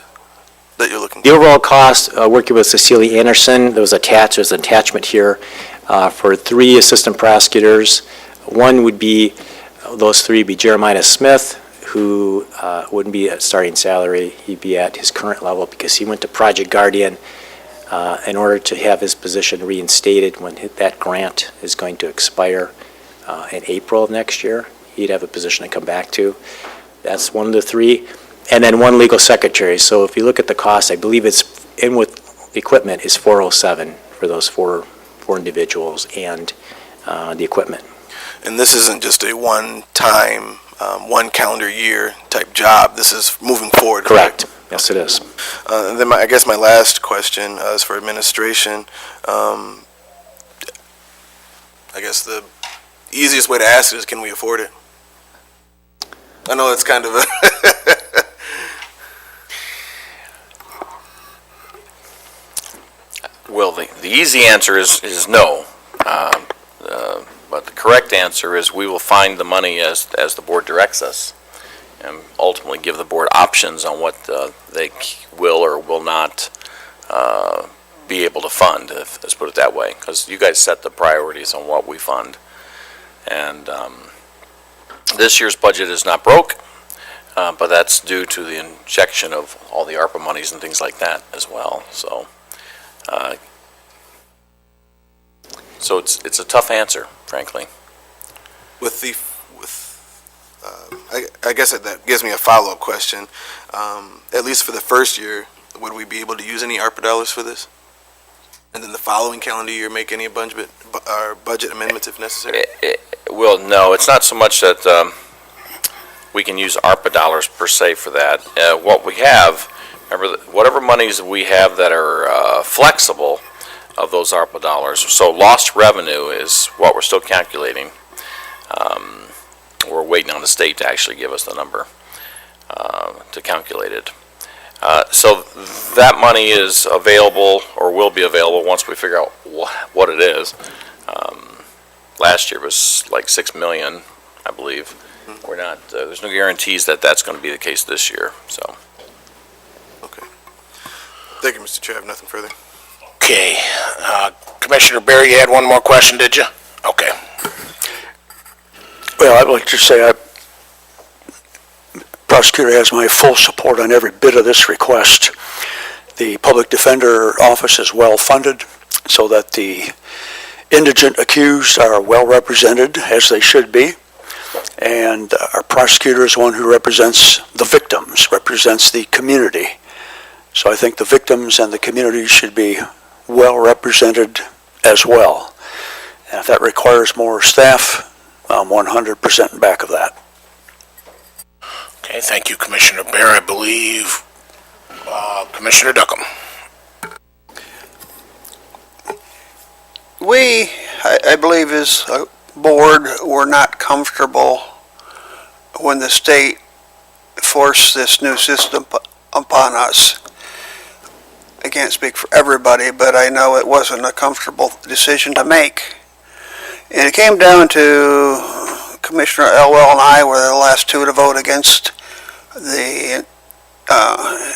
that you're looking The for? overall cost, working with Cecilia Anderson, there's an attachment here for 3 assistant prosecutors. One would be, those 3 would be Jeremiah Smith, who wouldn't be at starting salary. He'd be at his current level because he went to Project Guardian in order to have his position reinstated when that grant is going to expire in April of next year. He'd have a position to come back to. That's one of the 3. And then 1 legal secretary. So if you look at the cost, I believe it's in with equipment is $407 for those four individuals and the equipment. And this isn't just a one-time, one calendar year type job. This is moving forward. Correct. Yes, it is. And then I guess my last question is for administration. I guess the easiest way to ask it is, can we afford it? I know it's kind of a Well, the easy answer is no. But the correct answer is we will find the money as the board directs us, and ultimately give the board options on what they will or will not be able to fund, let's put it that way, because you guys set the priorities on what we fund. And this year's budget is not broke, but that's due to the injection of all the ARPA monies and things like that as well. So it's a tough answer, frankly. I guess that gives me a follow-up question. At least for the first year, would we be able to use any ARPA dollars for this? And then the following calendar year, make any budget amendments if necessary? Well, no, it's not so much that we can use ARPA dollars per se for that. What we have, remember, whatever monies we have that are flexible of those ARPA dollars, so lost revenue is what we're still calculating. We're waiting on the state to actually give us the number to calculate it. So that money is available, or will be available, once we figure out what it is. Last year was like $6 million, I believe. We're not. There's no guarantees that that's going to be the case this year. So. Okay. Thank you, Mr. Chair. I have nothing further. Okay. Commissioner Bear, you had one more question, did you? Okay. Well, I'd like to say prosecutor has my full support on every bit of this request. The public defender office is well funded. so that the indigent accused are well represented, as they should be. And our prosecutor is one who represents the victims, represents the community. So I think the victims and the community should be well represented as well. And if that requires more staff, I'm 100% back of that. Okay, thank you, Commissioner Bear. I believe Commissioner Duckham. We, I believe as a board, were not comfortable when the state forced this new system upon us. I can't speak for everybody, but I know it wasn't a comfortable decision to make. And it came down to Commissioner Elwell and I were the last two to vote against the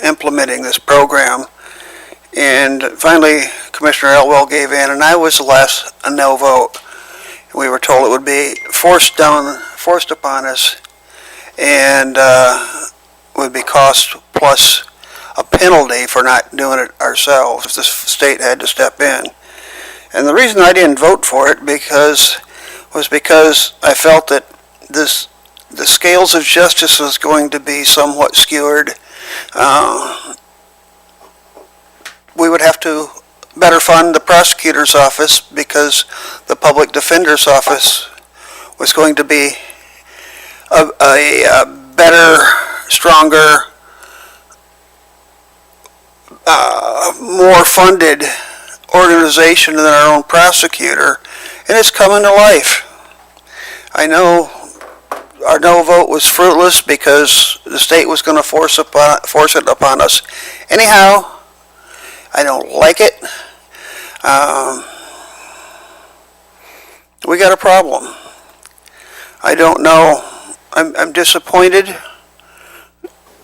implementing this program. And finally, Commissioner Elwell gave in, and I was the last a no vote. We were told it would be forced upon us, and would be cost plus a penalty for not doing it ourselves if the state had to step in. And the reason I didn't vote for it was because I felt that the scales of justice was going to be somewhat skewed. We would have to better fund the prosecutor's office because the public defender's office was going to be a better, stronger, more funded organization than our own prosecutor, and it's coming to life. I know our no vote was fruitless because the state was going to force it upon us. Anyhow, I don't like it. We got a problem. I don't know. I'm disappointed,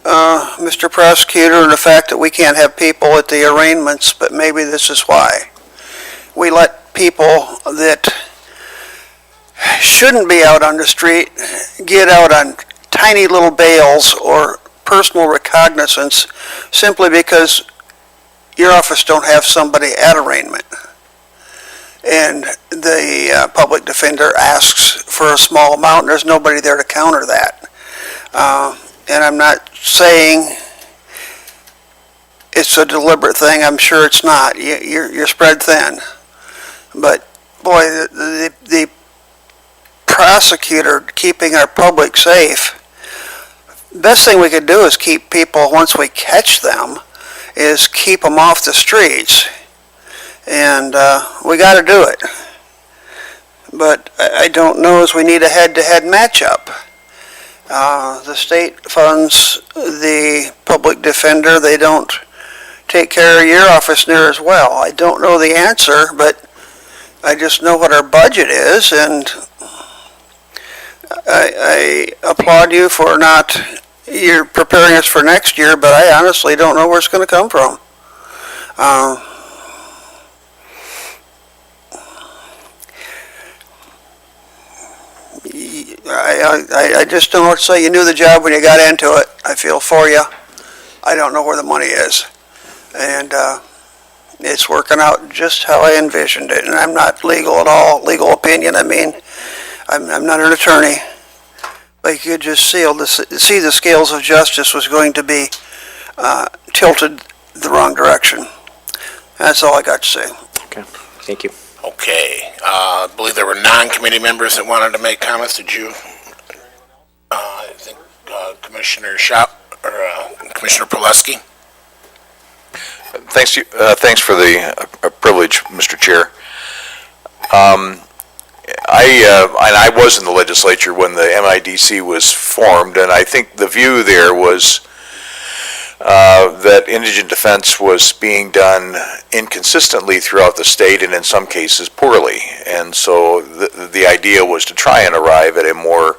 Mr. Prosecutor, in the fact that we can't have people at the arraignments, but maybe this is why. We let people that shouldn't be out on the street get out on tiny little bails or personal recognizance simply because your office don't have somebody at arraignment. And the public defender asks for a small amount, and there's nobody there to counter that. And I'm not saying it's a deliberate thing. I'm sure it's not. You're spread thin. But, boy, the prosecutor keeping our public safe, best thing we could do is keep people, once we catch them, is keep them off the streets. And we got to do it. But I don't know as we need a head-to-head matchup. The state funds the public defender. They don't take care of your office near as well. I don't know the answer, but I just know what our budget is, and I applaud you for you're preparing us for next year, but I honestly don't know where it's going to come from. I just don't know what to say. You knew the job when you got into it. I feel for you. I don't know where the money is. And it's working out just how I envisioned it. And I'm not legal at all, legal opinion. I mean, I'm not an attorney. But you could just see the scales of justice was going to be tilted the wrong direction. That's all I got to say. Okay, thank you. Okay, I believe there were non-committee members that wanted to make comments. Did you? I think Commissioner Commissioner Pileski. Thanks for the privilege, Mr. Chair. I was in the legislature when the MIDC was formed, and I think the view there was that indigent defense was being done inconsistently throughout the state and in some cases poorly. And so the idea was to try and arrive at a more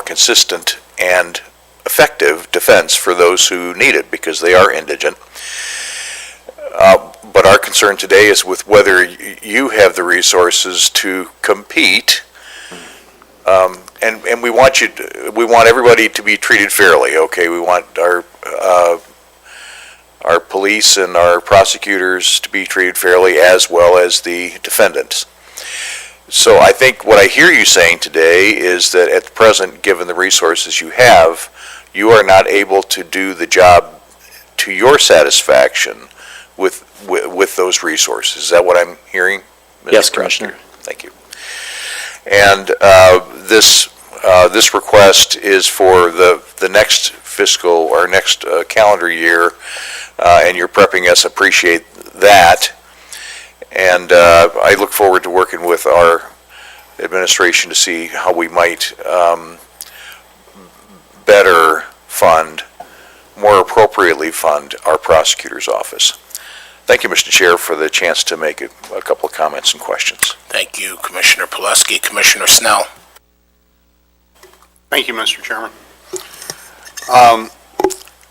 consistent and effective defense for those who need it because they are indigent. But our concern today is with whether you have the resources to compete. And we want everybody to be treated fairly, okay? We want our police and our prosecutors to be treated fairly, as well as the defendants. So I think what I hear you saying today is that at the present, given the resources you have, you are not able to do the job to your satisfaction with those resources. Is that what I'm hearing, Mr. Yes, Prosecutor? Commissioner. Thank you. And this request is for the next fiscal or next calendar year, and you're prepping us, appreciate that. And I look forward to working with our administration to see how we might better fund, more appropriately fund our prosecutor's office. Thank you, Mr. Chair, for the chance to make a couple of comments and questions. Thank you, Commissioner Pileski. Commissioner Snell? Thank you, Mr. Chairman.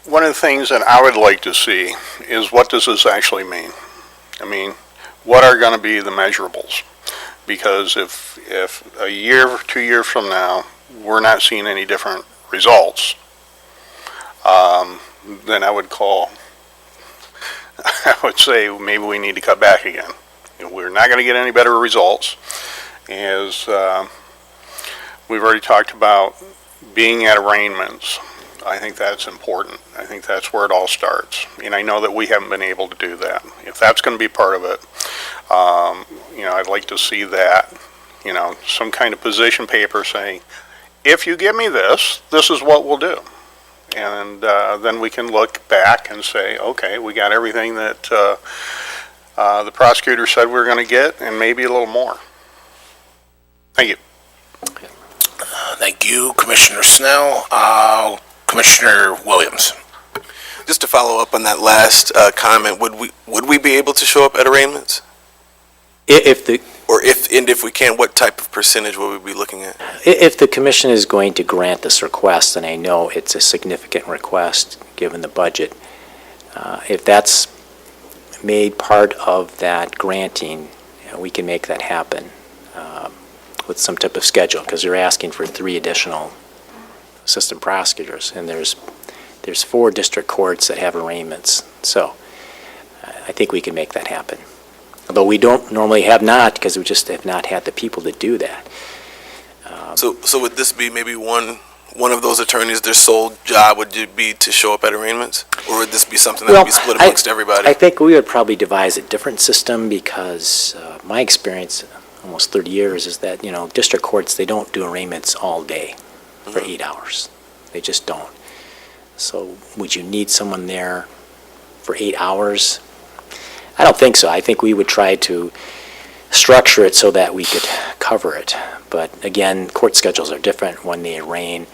One of the things that I would like to see is what does this actually mean? I mean, what are going to be the measurables? Because if a year or 2 years from now, we're not seeing any different results, then I would say maybe we need to cut back again. We're not going to get any better results. As we've already talked about being at arraignments, I think that's important. I think that's where it all starts. And I know that we haven't been able to do that. If that's going to be part of it, I'd like to see that, some kind of position paper saying, if you give me this, this is what we'll do. And then we can look back and say, okay, we got everything that the prosecutor said we were going to get, and maybe a little more. Thank you. Thank you, Commissioner Snell. Commissioner Williams? Just to follow up on that last comment, would we be able to show up at arraignments? If we can, what type of percentage would we be looking at? If the commission is going to grant this request, and I know it's a significant request given the budget, if that's made part of that granting, we can make that happen with some type of schedule, because they're asking for 3 additional assistant prosecutors, and there's 4 district courts that have arraignments. So I think we can make that happen. Although we don't normally have not, because we just have not had the people to do that. So would this be maybe one of those attorneys, their sole job would be to show up at arraignments? Or would this be something that would be split amongst everybody? I think we would probably devise a different system, because my experience, almost 30 years, is that, district courts, they don't do arraignments all day for 8 hours. They just don't. So would you need someone there for 8 hours? I don't think so. I think we would try to structure it so that we could cover it. But again, court schedules are different when they arraign.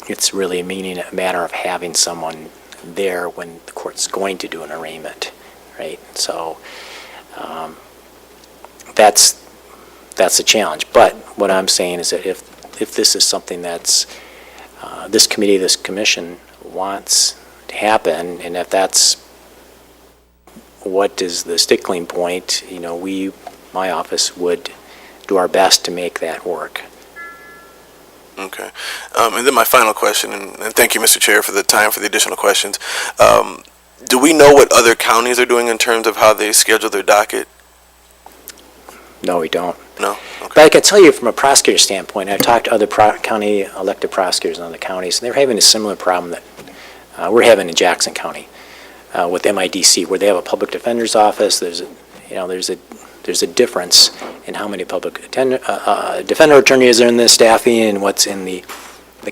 It's really a matter of having someone there when the court's going to do an arraignment, right? So that's a challenge. But what I'm saying is that if this is something that's this committee, this commission wants to happen, and if that's what is the stickling point, my office would do our best to make that work. Okay. And then my final question, and thank you, Mr. Chair, for the time for the additional questions. Do we know what other counties are doing in terms of how they schedule their docket? No, we don't. No? Okay. But I can tell you from a prosecutor standpoint, I've talked to other county elected prosecutors in other counties, and they're having a similar problem that we're having in Jackson County with MIDC, where they have a public defender's office. There's a difference in how many public defender attorneys are in the staffing and what's in the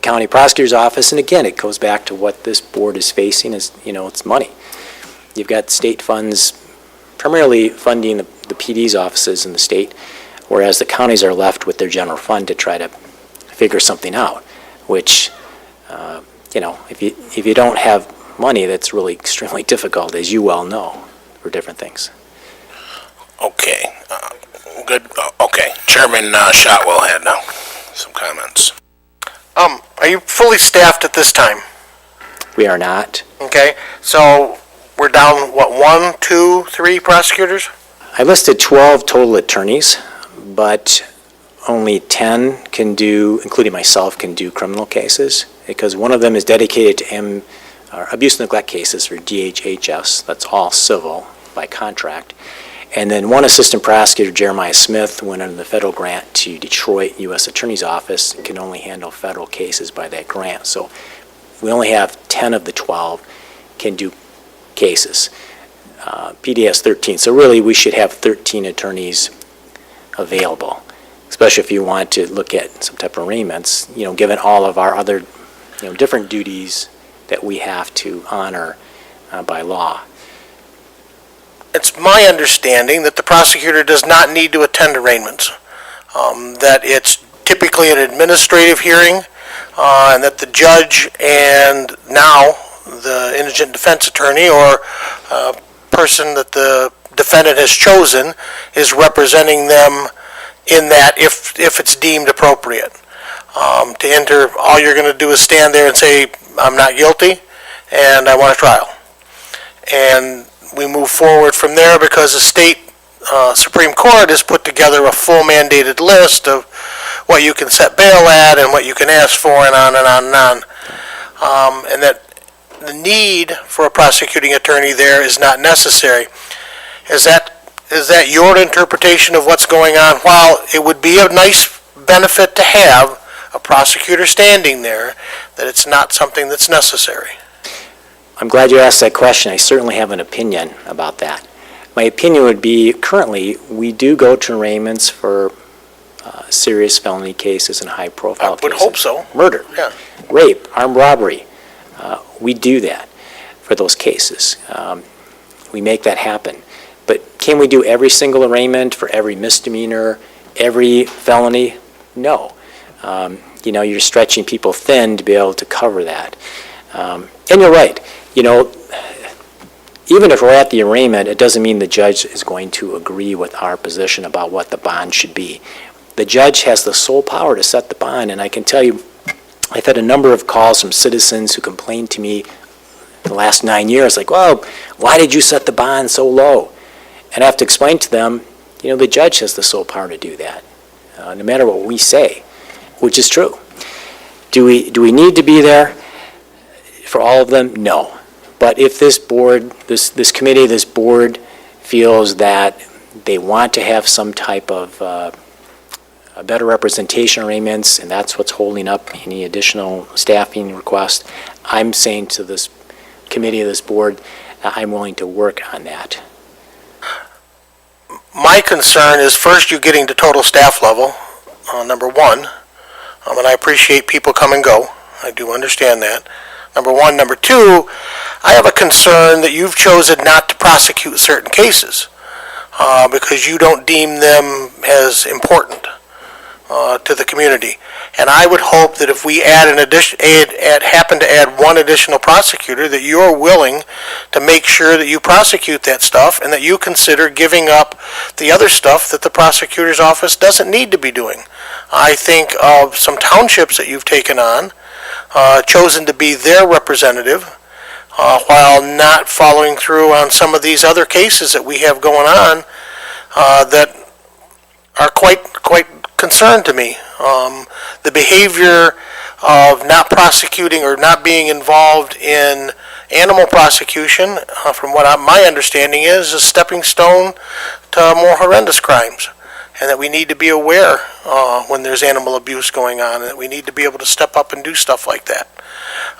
county prosecutor's office. And again, it goes back to what this board is facing is, it's money. You've got state funds primarily funding the PD's offices in the state, whereas the counties are left with their general fund to try to figure something out, which, if you don't have money, that's really extremely difficult, as you well know, for different things. Okay. Good. Okay. Chairman Shotwell had some comments. Are you fully staffed at this time? We are not. Okay, so we're down, 1, 2, 3 prosecutors? I listed 12 total attorneys, but only 10 can do, including myself, can do criminal cases, because one of them is dedicated to or abuse and neglect cases, or DHHS. That's all civil by contract. And then one assistant prosecutor, Jeremiah Smith, went under the federal grant to Detroit U.S. Attorney's Office and can only handle federal cases by that grant. So we only have 10 of the 12 can do cases. PD has 13. So really, we should have 13 attorneys available, especially if you want to look at some type of arraignments, given all of our other, different duties that we have to honor by law. It's my understanding that the prosecutor does not need to attend arraignments, that it's typically an administrative hearing, and that the judge and now the indigent defense attorney or person that the defendant has chosen is representing them in that if it's deemed appropriate. To enter, all you're going to do is stand there and say, I'm not guilty, and I want a trial. And we move forward from there because the state Supreme Court has put together a full mandated list of what you can set bail at and what you can ask for, and on and on and on. And that the need for a prosecuting attorney there is not necessary. Is that your interpretation of what's going on? While it would be a nice benefit to have a prosecutor standing there, that it's not something that's necessary. I'm glad you asked that question. I certainly have an opinion about that. My opinion would be, currently, we do go to arraignments for serious felony cases and high-profile cases. I would hope so. Murder, Yeah. rape, armed robbery. We do that for those cases. We make that happen. But can we do every single arraignment for every misdemeanor, every felony? No. You're stretching people thin to be able to cover that. And you're right. Even if we're at the arraignment, it doesn't mean the judge is going to agree with our position about what the bond should be. The judge has the sole power to set the bond, and I can tell you, I've had a number of calls from citizens who complained to me the last 9 years, like, well, why did you set the bond so low? And I have to explain to them, the judge has the sole power to do that, no matter what we say, which is true. Do we need to be there for all of them? No. But if this board, this committee, this board feels that they want to have some type of a better representation arraignments, and that's what's holding up any additional staffing request, I'm saying to this committee, this board, I'm willing to work on that. My concern is, first, you're getting to total staff level, number one, and I appreciate people come and go. I do understand that. Number one. Number two, I have a concern that you've chosen not to prosecute certain cases because you don't deem them as important to the community. And I would hope that if we happen to add one additional prosecutor, that you're willing to make sure that you prosecute that stuff and that you consider giving up the other stuff that the prosecutor's office doesn't need to be doing. I think of some townships that you've taken on, chosen to be their representative, while not following through on some of these other cases that we have going on that are quite concerned to me. The behavior of not prosecuting or not being involved in animal prosecution, from what my understanding is a stepping stone to more horrendous crimes, and that we need to be aware when there's animal abuse going on, and that we need to be able to step up and do stuff like that.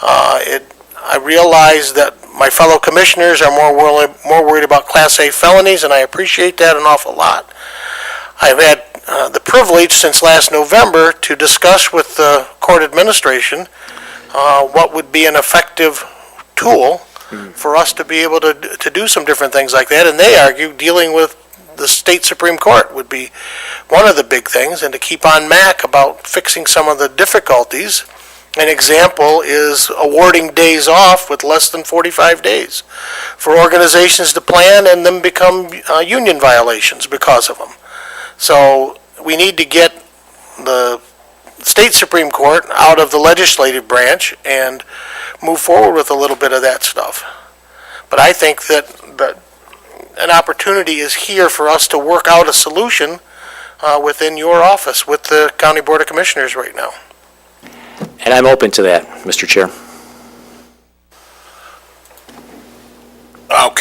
I realize that my fellow commissioners are more worried about Class A felonies, and I appreciate that an awful lot. I've had the privilege since last November to discuss with the court administration what would be an effective tool for us to be able to do some different things like that, and they argue dealing with the state Supreme Court would be one of the big things, and to keep on MAC about fixing some of the difficulties. An example is awarding days off with less than 45 days for organizations to plan and then become union violations because of them. So we need to get the state Supreme Court out of the legislative branch and move forward with a little bit of that stuff. But I think that an opportunity is here for us to work out a solution within your office with the County Board of Commissioners right now. And I'm open to that, Mr. Chair.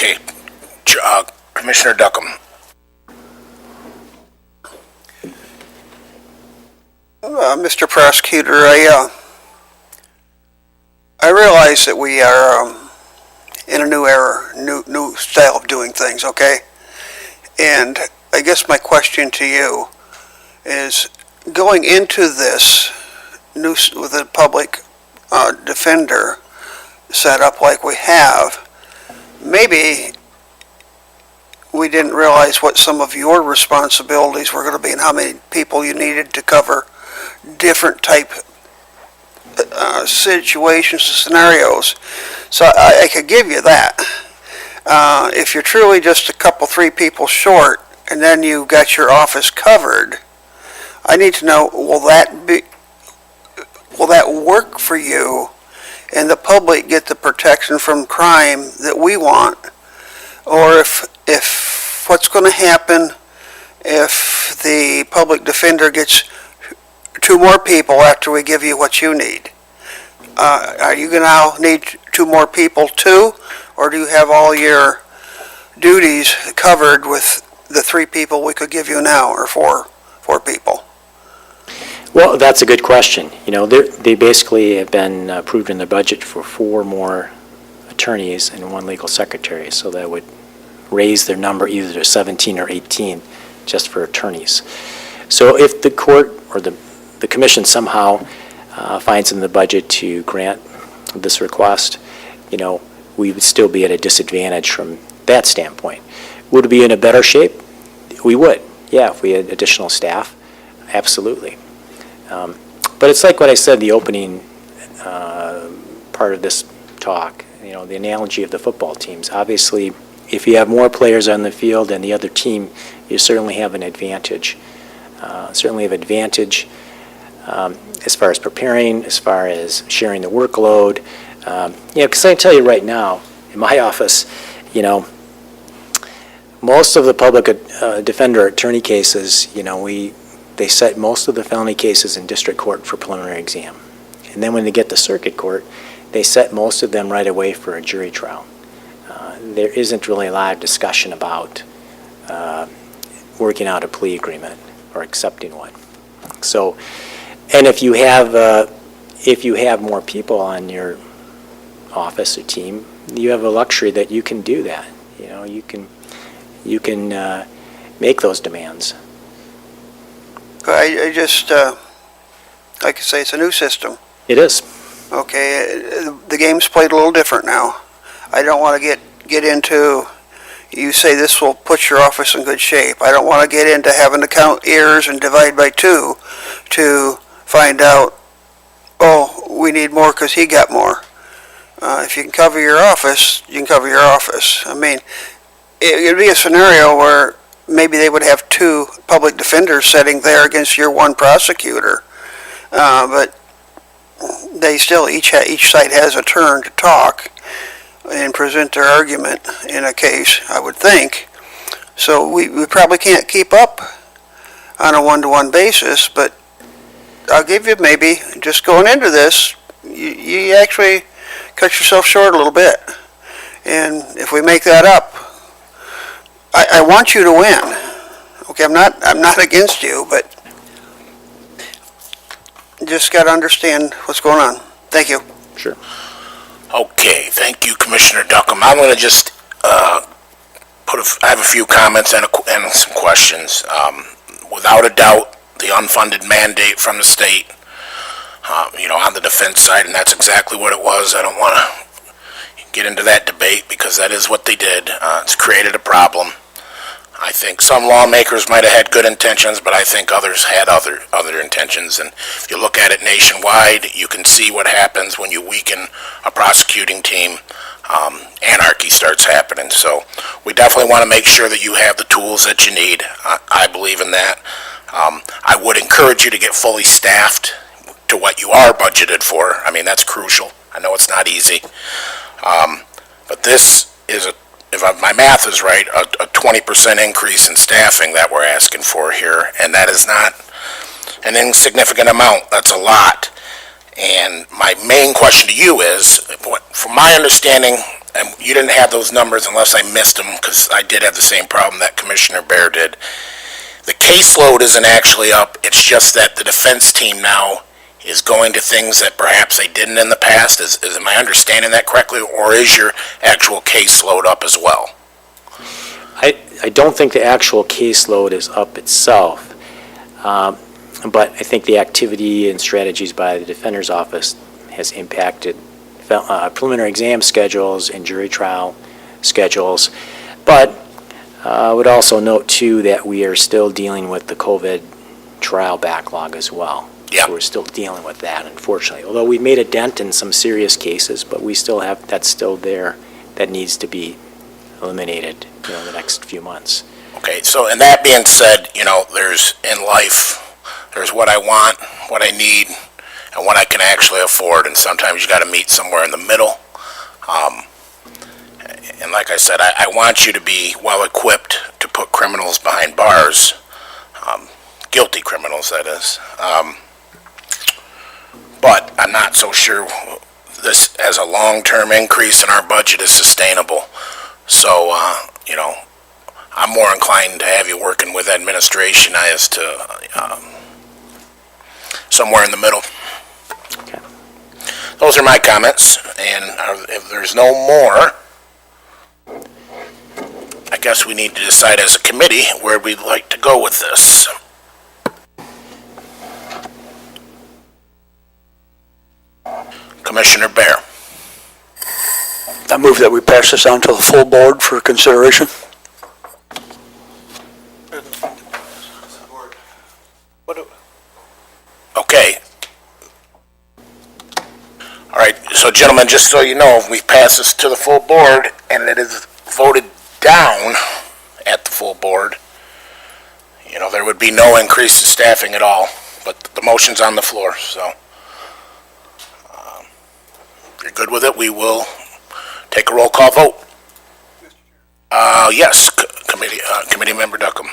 Okay, Commissioner Duckham. Mr. Prosecutor, I realize that we are in a new era, new style of doing things, okay? And I guess my question to you is, going into this new, with a public defender set up like we have, maybe we didn't realize what some of your responsibilities were going to be and how many people you needed to cover different type situations and scenarios. So I could give you that. If you're truly just a couple, 3 people short, and then you've got your office covered, I need to know, will that work for you and the public get the protection from crime that we want? Or if what's going to happen if the public defender gets 2 more people after we give you what you need? Are you going to now need 2 more people too? Or do you have all your duties covered with the 3 people we could give you now, or 4 people? Well, that's a good question. You know, they basically have been approved in the budget for 4 more attorneys and 1 legal secretary, so that would raise their number either to 17 or 18 just for attorneys. So if the court or the commission somehow finds in the budget to grant this request, you know, we would still be at a disadvantage from that standpoint. Would we be in a better shape? We would, yeah, if we had additional staff, absolutely. But it's like what I said in the opening part of this talk, you know, the analogy of the football teams. Obviously, if you have more players on the field than the other team, you certainly have an advantage. As far as preparing, as far as sharing the workload. You know, because I can tell you right now, in my office, you know, most of the public defender attorney cases, you know, they set most of the felony cases in district court for preliminary exam. And then when they get to circuit court, they set most of them right away for a jury trial. There isn't really a lot of discussion about working out a plea agreement or accepting one. So, and if you have more people on your office or team, you have a luxury that you can do that. You know, you can make those demands. I just, like I say, it's a new system. It is. Okay, the game's played a little different now. I don't want to get into, you say this will put your office in good shape. I don't want to get into having to count ears and divide by 2 to find out, oh, we need more because he got more. If you can cover your office, you can cover your office. I mean, it would be a scenario where maybe they would have 2 public defenders sitting there against your 1 prosecutor. But they still, each side has a turn to talk and present their argument in a case, I would think. So we probably can't keep up on a 1-to-1 basis, but I'll give you maybe, just going into this, you actually cut yourself short a little bit. And if we make that up, I want you to win. Okay, I'm not against you, but just got to understand what's going on. Thank you. Sure. Okay, thank you, Commissioner Duckham. I'm going to just I have a few comments and some questions. Without a doubt, the unfunded mandate from the state, you know, on the defense side, and that's exactly what it was. I don't want to get into that debate because that is what they did. It's created a problem. I think some lawmakers might have had good intentions, but I think others had other intentions. And if you look at it nationwide, you can see what happens when you weaken a prosecuting team. Anarchy starts happening. So we definitely want to make sure that you have the tools that you need. I believe in that. I would encourage you to get fully staffed to what you are budgeted for. I mean, that's crucial. I know it's not easy. But this is if my math is right, a 20% increase in staffing that we're asking for here, and that is not an insignificant amount. That's a lot. And my main question to you is, from my understanding, and you didn't have those numbers unless I missed them, because I did have the same problem that Commissioner Bear did. The caseload isn't actually up, it's just that the defense team now is going to things that perhaps they didn't in the past. Am I understanding that correctly, or is your actual caseload up as well? I don't think the actual caseload is up itself, but I think the activity and strategies by the Defender's Office has impacted preliminary exam schedules and jury trial schedules. But I would also note, too, that we are still dealing with the COVID trial backlog as well. Yeah. So we're still dealing with that, unfortunately. Although we've made a dent in some serious cases, but we still have, that's still there, that needs to be eliminated, in the next few months. Okay, so, and that being said, there's, in life, there's what I want, what I need, and what I can actually afford, and sometimes you gotta meet somewhere in the middle. And like I said, I want you to be well-equipped to put criminals behind bars, guilty criminals, that is. But I'm not so sure this, as a long-term increase in our budget, is sustainable. So, I'm more inclined to have you working with administration as to somewhere in the middle. Okay. Those are my comments, and if there's no more, I guess we need to decide as a committee where we'd like to go with this. Commissioner Bear. I move that we pass this on to the full board for consideration. Okay. All right, so gentlemen, just so you know, if we pass this to the full board and it is voted down at the full board, there would be no increase in staffing at all, but the motion's on the floor, so if you're good with it, we will take a roll call vote. Yes, Committee Member Duckham.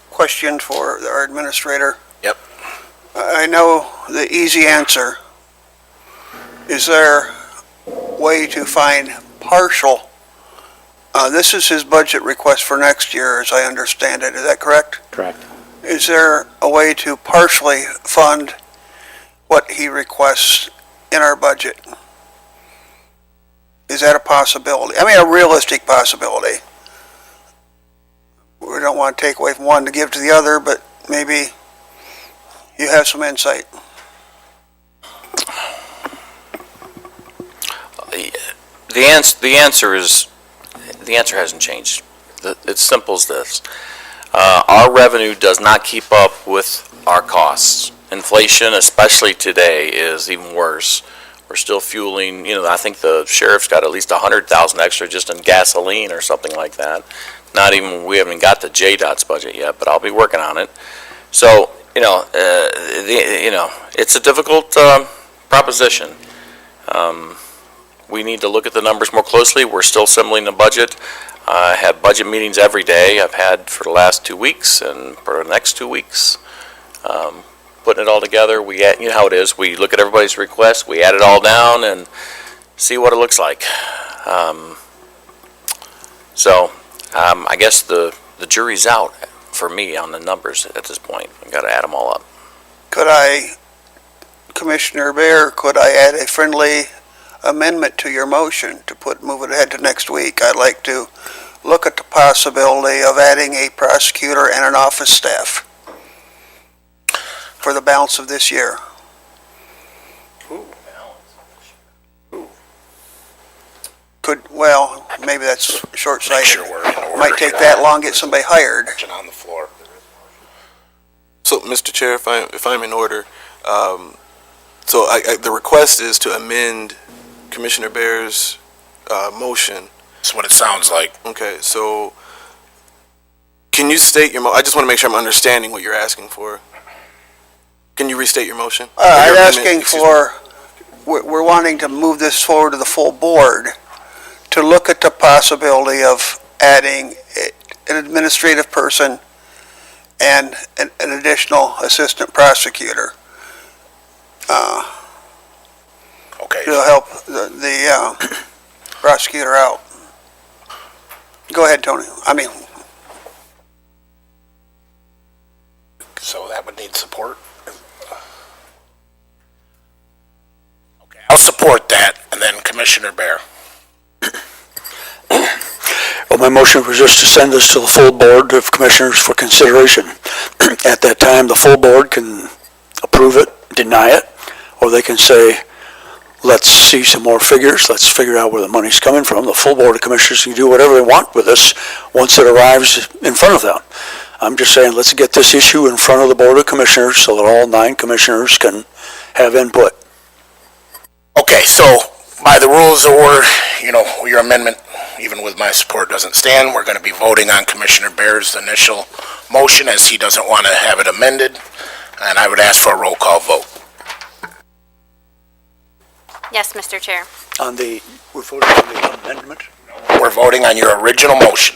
Question for our administrator. Yep. I know the easy answer. Is there a way to find partial? This is his budget request for next year, as I understand it. Is that correct? Correct. Is there a way to partially fund what he requests in our budget? Is that a possibility? I mean, a realistic possibility. We don't want to take away from one to give to the other, but maybe you have some insight. The answer hasn't changed. It's simple as this. Our revenue does not keep up with our costs. Inflation, especially today, is even worse. We're still fueling, I think the sheriff's got at least 100,000 extra just in gasoline or something like that. We haven't got the JDOT's budget yet, but I'll be working on it. So, it's a difficult proposition. We need to look at the numbers more closely. We're still assembling the budget. I have budget meetings every day. I've had for the last 2 weeks and for the next 2 weeks. Putting it all together, how it is. We look at everybody's requests, we add it all down and see what it looks like. I guess the jury's out for me on the numbers at this point. We've got to add them all up. Commissioner Bear, could I add a friendly amendment to your motion to move it ahead to next week? I'd like to look at the possibility of adding a prosecutor and an office staff for the balance of this year. Maybe that's Make short-sighted. sure we're in order. Might take that long to get somebody hired. Motion on the floor. So, Mr. Chair, if I'm in order, the request is to amend Commissioner Bear's motion. That's what it sounds like. Okay, so can you state your I just want to make sure I'm understanding what you're asking for. Can you restate your motion? I'm asking we're wanting to move this forward to the full board to look at the possibility of adding an administrative person and an additional assistant prosecutor. Okay. To help the prosecutor out. Go ahead, Tony. So that would need support. Okay, I'll support that, and then Commissioner Bear. Well, my motion was just to send this to the full board of commissioners for consideration. At that time, the full board can approve it, deny it, or they can say, let's see some more figures, let's figure out where the money's coming from. The full board of commissioners can do whatever they want with this once it arrives in front of them. I'm just saying, let's get this issue in front of the board of commissioners so that all 9 commissioners can have input. Okay, so by the rules of order, your amendment, even with my support, doesn't stand. We're going to be voting on Commissioner Bear's initial motion as he doesn't want to have it amended, and I would ask for a roll call vote. Yes, Mr. Chair. We're voting on the amendment? We're voting on your original motion.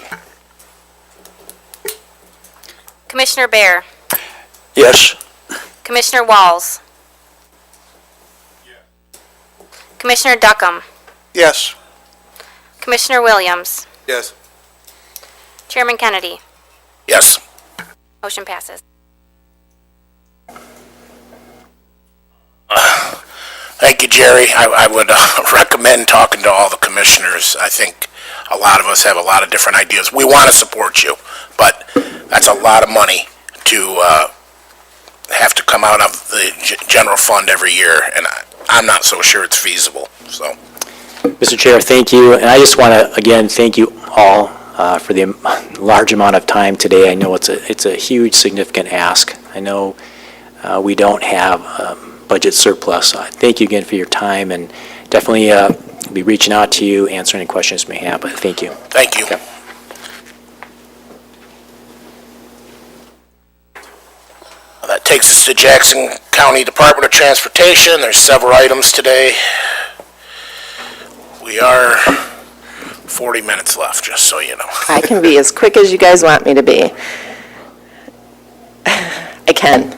Commissioner Bear. Yes. Commissioner Walls. Commissioner Duckham. Yes. Commissioner Williams. Yes. Chairman Kennedy. Yes. Motion passes. Thank you, Jerry. I would recommend talking to all the commissioners. I think a lot of us have a lot of different ideas. We want to support you, but that's a lot of money to have to come out of the general fund every year, and I'm not so sure it's feasible, so. Mr. Chair, thank you, and I just want to, again, thank you all for the large amount of time today. I know it's a huge, significant ask. I know we don't have budget surplus. Thank you again for your time, and definitely be reaching out to you, answer any questions you may have, but thank you. Thank you. Okay. That takes us to Jackson County Department of Transportation. There's several items today. We are 40 minutes left, just so you know. I can be as quick as you guys want me to be. I can.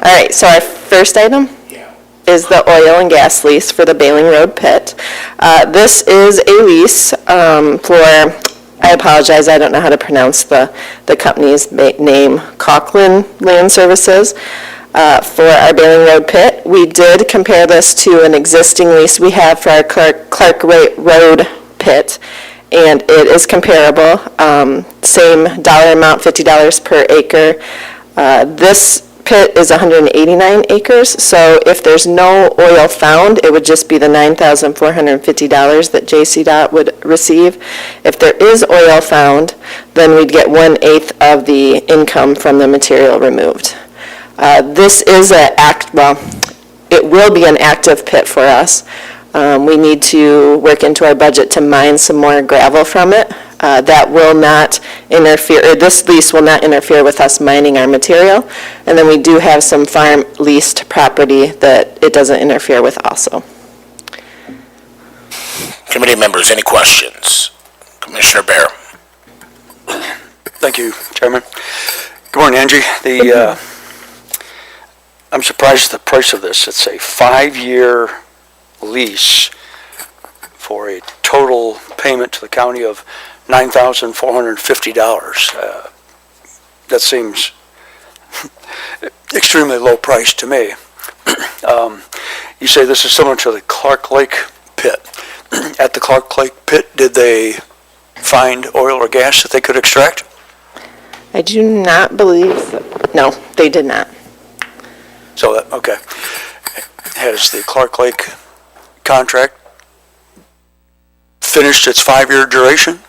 All right, so our first item is the oil and gas lease for the Bailing Road pit. This is a lease for, I apologize, I don't know how to pronounce the company's name, Coughlin Land Services, for our Bailing Road pit. We did compare this to an existing lease we have for our Clark Road pit, and it is comparable. Same dollar amount, $50 per acre. This pit is 189 acres, so if there's no oil found, it would just be the $9,450 that JCDOT would receive. If there is oil found, then we'd get 1/8 of the income from the material removed. This is it will be an active pit for us. We need to work into our budget to mine some more gravel from it. That will not interfere, this lease will not interfere with us mining our material. And then we do have some farm leased property that it doesn't interfere with also. Committee members, any questions? Commissioner Bear. Thank you, Chairman. Good morning, Angie. I'm surprised at the price of this. It's a 5-year lease for a total payment to the county of $9,450. That seems extremely low price to me. You say this is similar to the Clark Lake pit. At the Clark Lake pit, did they find oil or gas that they could extract? I do not believe, no, they did not. So, okay. Has the Clark Lake contract finished its 5-year duration?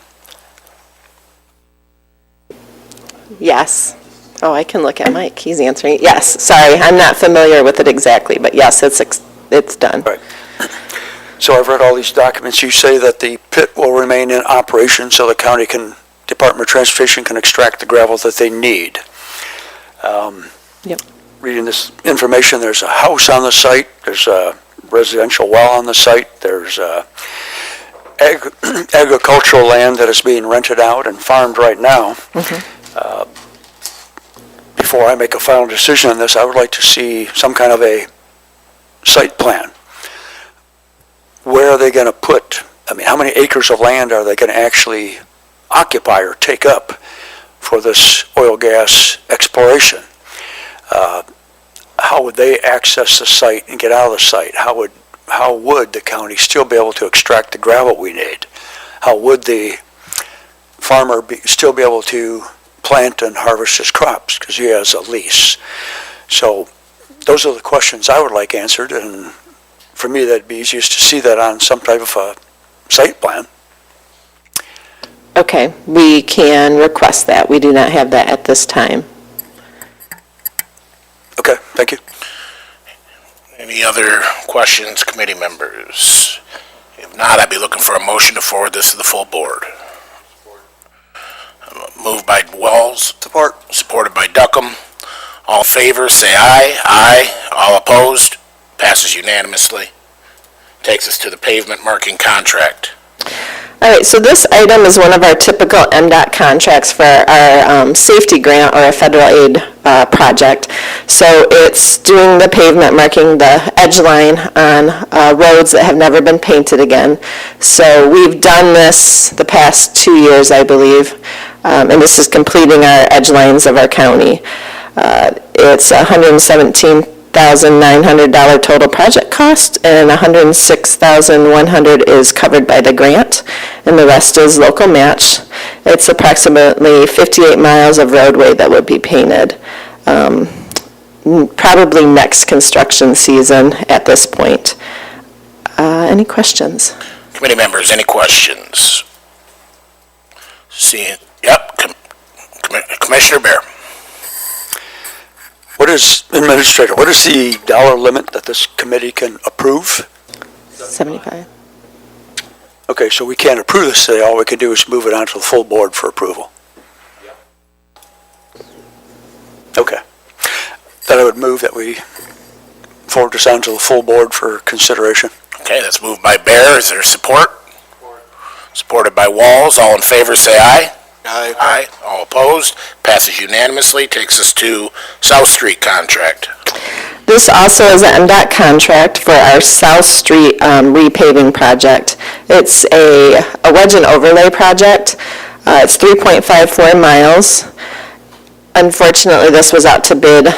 Yes. Oh, I can look at Mike, he's answering. Yes, sorry, I'm not familiar with it exactly, but yes, it's done. Right. So I've read all these documents. You say that the pit will remain in operation so the county Department of Transportation can extract the gravel that they need. Yep. Reading this information, there's a house on the site, there's a residential well on the site, there's agricultural land that is being rented out and farmed right now. Before I make a final decision on this, I would like to see some kind of a site plan. Where are they going to put I mean, how many acres of land are they going to actually occupy or take up for this oil gas exploration? How would they access the site and get out of the site? How would the county still be able to extract the gravel we need? How would the farmer still be able to plant and harvest his crops because he has a lease? So those are the questions I would like answered, and for me, that'd be easiest to see that on some type of a site plan. Okay, we can request that. We do not have that at this time. Okay, thank you. Any other questions, committee members? If not, I'd be looking for a motion to forward this to the full board. Moved by Wells. Support. Supported by Duckham. All in favor, say aye. Aye. All opposed? Passes unanimously. Takes us to the pavement marking contract. All right, so this item is one of our typical MDOT contracts for our safety grant or a federal aid project. So it's doing the pavement, marking the edge line on roads that have never been painted again. So we've done this the past 2 years, I believe, and this is completing our edge lines of our county. It's $117,900 total project cost, and $106,100 is covered by the grant, and the rest is local match. It's approximately 58 miles of roadway that would be painted, probably next construction season at this point. Any questions? Committee members, any questions? Seeing, yep, Commissioner Bear. What is, Administrator, what is the dollar limit that this committee can approve? 75. Okay, so we can't approve this today, all we can do is move it on to the full board for approval. Okay. Then I would move that we forward this on to the full board for consideration. Okay, that's moved by Bear. Is there support? Supported by Walls. All in favor, say aye. Aye. Aye. All opposed? Passes unanimously. Takes us to South Street contract. This also is an MDOT contract for our South Street repaving project. It's a wedge and overlay project. It's 3.54 miles. Unfortunately, this was out to bid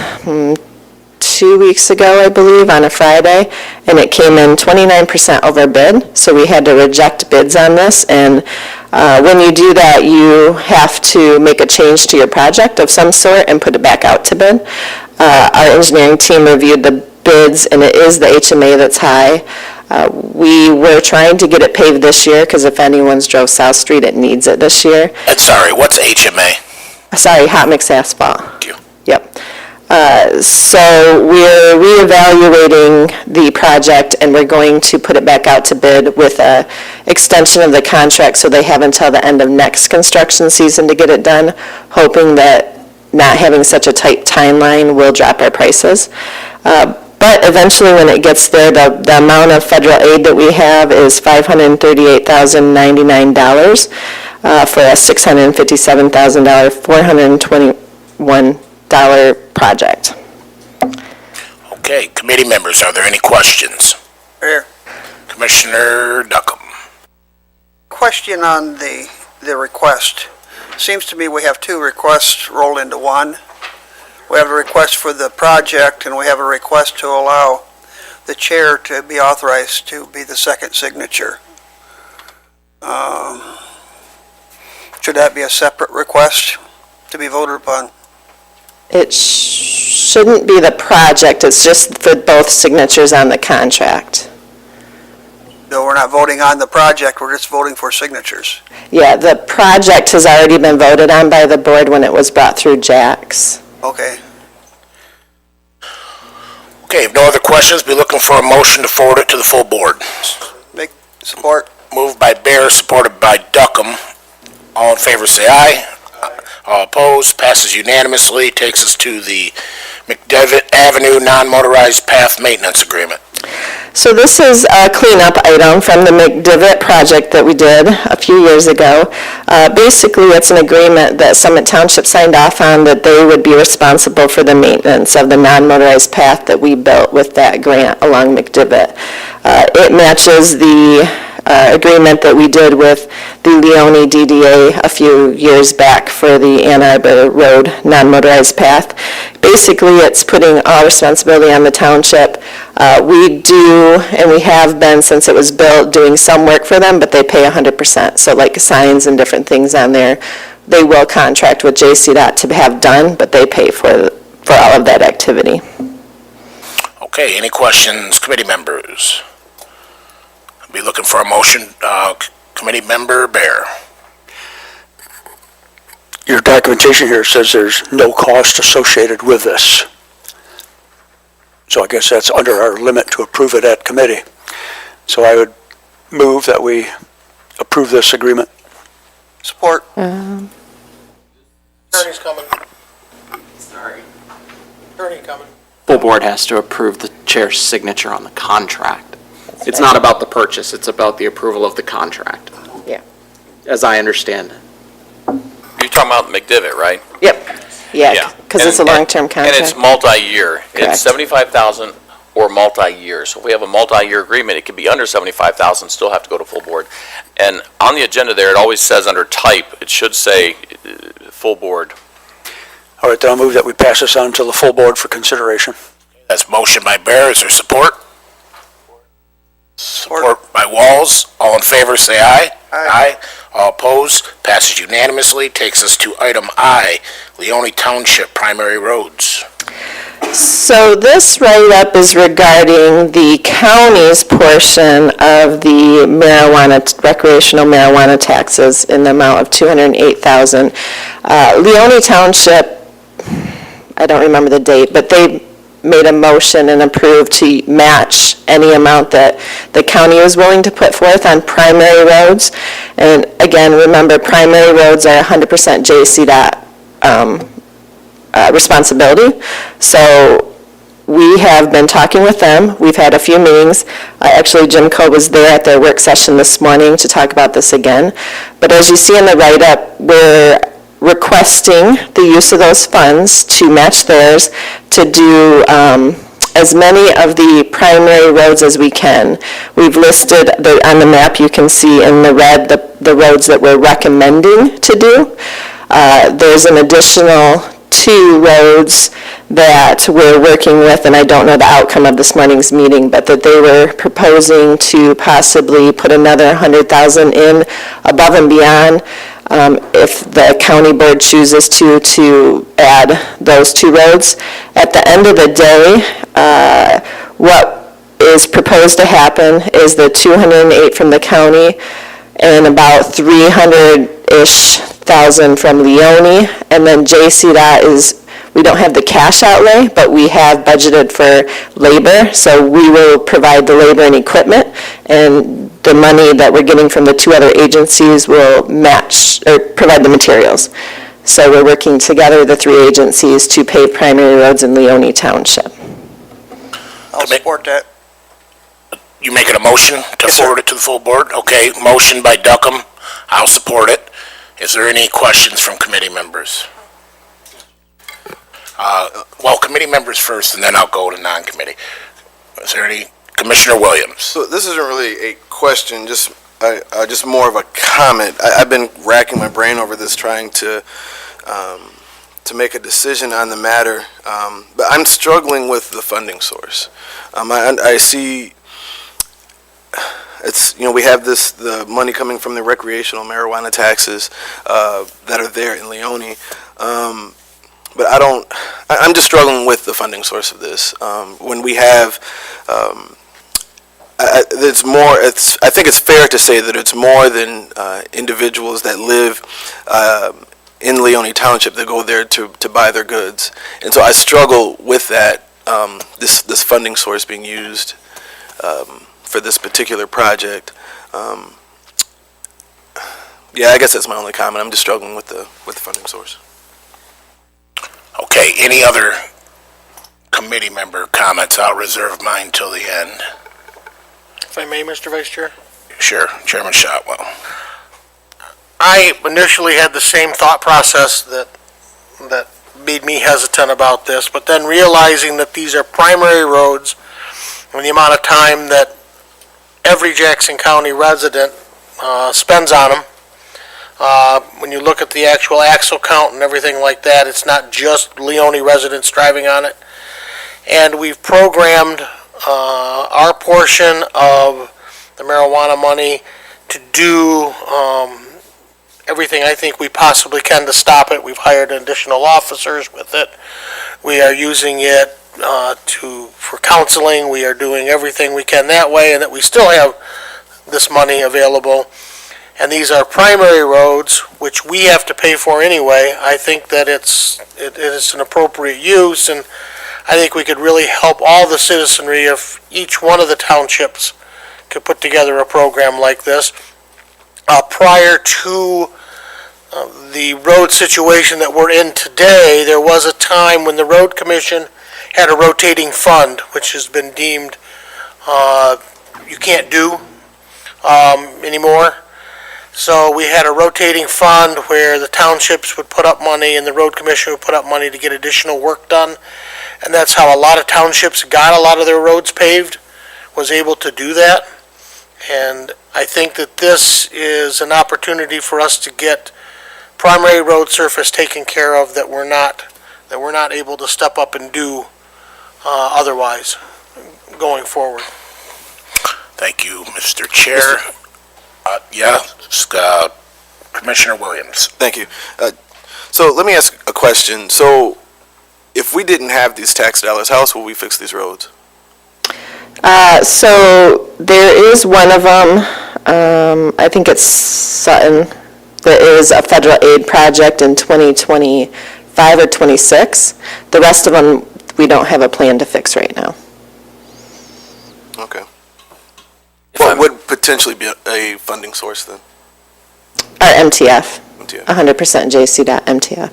2 weeks ago, I believe, on a Friday, and it came in 29% over bid, so we had to reject bids on this. And when you do that, you have to make a change to your project of some sort and put it back out to bid. Our engineering team reviewed the bids, and it is the HMA that's high. We were trying to get it paved this year, because if anyone's drove South Street, it needs it this year. Sorry, what's HMA? Sorry, hot mix asphalt. Thank you. Yep. So we're reevaluating the project, and we're going to put it back out to bid with a extension of the contract, so they have until the end of next construction season to get it done, hoping that not having such a tight timeline will drop our prices. But eventually, when it gets there, the amount of federal aid that we have is $538,099 for a $657,000, $421 project. Okay, committee members, are there any questions? Here. Commissioner Duckham. Question on the request. Seems to me we have two requests rolled into one. We have a request for the project, and we have a request to allow the chair to be authorized to be the second signature. Should that be a separate request to be voted upon? It shouldn't be the project, it's just for both signatures on the contract. No, we're not voting on the project, we're just voting for signatures. Yeah, the project has already been voted on by the board when it was brought through Jax. Okay. Okay, if no other questions, be looking for a motion to forward it to the full board. Make support. Moved by Bear, supported by Duckham. All in favor, say aye. All opposed? Passes unanimously. Takes us to the McDevitt Avenue non-motorized path maintenance agreement. So this is a cleanup item from the McDevitt project that we did a few years ago. Basically, it's an agreement that Summit Township signed off on that they would be responsible for the maintenance of the non-motorized path that we built with that grant along McDevitt. It matches the agreement that we did with the Leone DDA a few years back for the Ann Arbor Road non-motorized path. Basically, it's putting all responsibility on the township. We do, and we have been since it was built, doing some work for them, but they pay 100%. So like signs and different things on there, they will contract with JCDOT to have done, but they pay for all of that activity. Okay, any questions, committee members? I'll be looking for a motion. Committee member Bear. Your documentation here says there's no cost associated with this. So I guess that's under our limit to approve it at committee. So I would move that we approve this agreement. Support. Attorney's coming. Sorry. Attorney coming. Full board has to approve the chair's signature on the contract. It's not about the purchase, it's about the approval of the contract. Yeah. As I understand it. You're talking about McDivitt, right? Yep. Yeah, because it's a long-term contract. And it's multi-year. Correct. It's 75,000 or multi-year. So if we have a multi-year agreement, it could be under 75,000, still have to go to full board. And on the agenda there, it always says under type, it should say full board. All right, then I'll move that we pass this on to the full board for consideration. That's motion by Bear. Is there support? Support by Walls. All in favor, say aye. Aye. All opposed? Passes unanimously. Takes us to item I, Leone Township Primary Roads. So this write-up is regarding the county's portion of the recreational marijuana taxes in the amount of $208,000. Leone Township, I don't remember the date, but they made a motion and approved to match any amount that the county was willing to put forth on primary roads. And again, remember, primary roads are 100% JCDOT responsibility. So we have been talking with them. We've had a few meetings. Actually, Jim Coe was there at their work session this morning to talk about this again. But as you see in the write-up, we're requesting the use of those funds to match theirs to do as many of the primary roads as we can. We've listed, on the map you can see in the red, the roads that we're recommending to do. There's an additional 2 roads that we're working with, and I don't know the outcome of this morning's meeting, but that they were proposing to possibly put another $100,000 in above and beyond if the county board chooses to add those 2 roads. At the end of the day, what is proposed to happen is the 208 from the county and about 300-ish thousand from Leone, and then JCDOT is, we don't have the cash outlay, but we have budgeted for labor, so we will provide the labor and equipment, and the money that we're getting from the 2 other agencies will match, or provide the materials. So we're working together, the 3 agencies, to pave primary roads in Leone Township. I'll support that. You making a motion to forward it to the full board? Okay, motion by Duckham. I'll support it. Is there any questions from committee members? Well, committee members first, and then I'll go to non-committee. Is there any? Commissioner Williams. So this isn't really a question, just more of a comment. I've been racking my brain over this, trying to make a decision on the matter, but I'm struggling with the funding source. I see it's, we have the money coming from the recreational marijuana taxes that are there in Leone, but I'm just struggling with the funding source of this. When we have, I think it's fair to say that it's more than individuals that live in Leone Township that go there to buy their goods. And so I struggle with that, this funding source being used for this particular project. Yeah, I guess that's my only comment. I'm just struggling with the funding source. Okay, any other committee member comments? I'll reserve mine till the end. If I may, Mr. Vice Chair? Sure, Chairman Shotwell. I initially had the same thought process that made me hesitant about this, but then realizing that these are primary roads and the amount of time that every Jackson County resident spends on them. When you look at the actual axle count and everything like that, it's not just Leone residents driving on it. And we've programmed our portion of the marijuana money to do everything I think we possibly can to stop it. We've hired additional officers with it. We are using it for counseling. We are doing everything we can that way, and that we still have this money available. And these are primary roads, which we have to pay for anyway. I think that it is an appropriate use, and I think we could really help all the citizenry if each one of the townships could put together a program like this. Prior to the road situation that we're in today, there was a time when the road commission had a rotating fund, which has been deemed you can't do anymore. So we had a rotating fund where the townships would put up money and the road commission would put up money to get additional work done. And that's how a lot of townships got a lot of their roads paved, was able to do that. And I think that this is an opportunity for us to get primary road surface taken care of that we're not able to step up and do otherwise going forward. Thank you, Mr. Chair. Commissioner Williams. Thank you. So let me ask a question. So if we didn't have these tax dollars, how else will we fix these roads? So there is one of them, I think it's Sutton, there is a federal aid project in 2025 or 26. The rest of them, we don't have a plan to fix right now. Okay. What would potentially be a funding source then? Our MTF, MTF. 100% JC.MTF.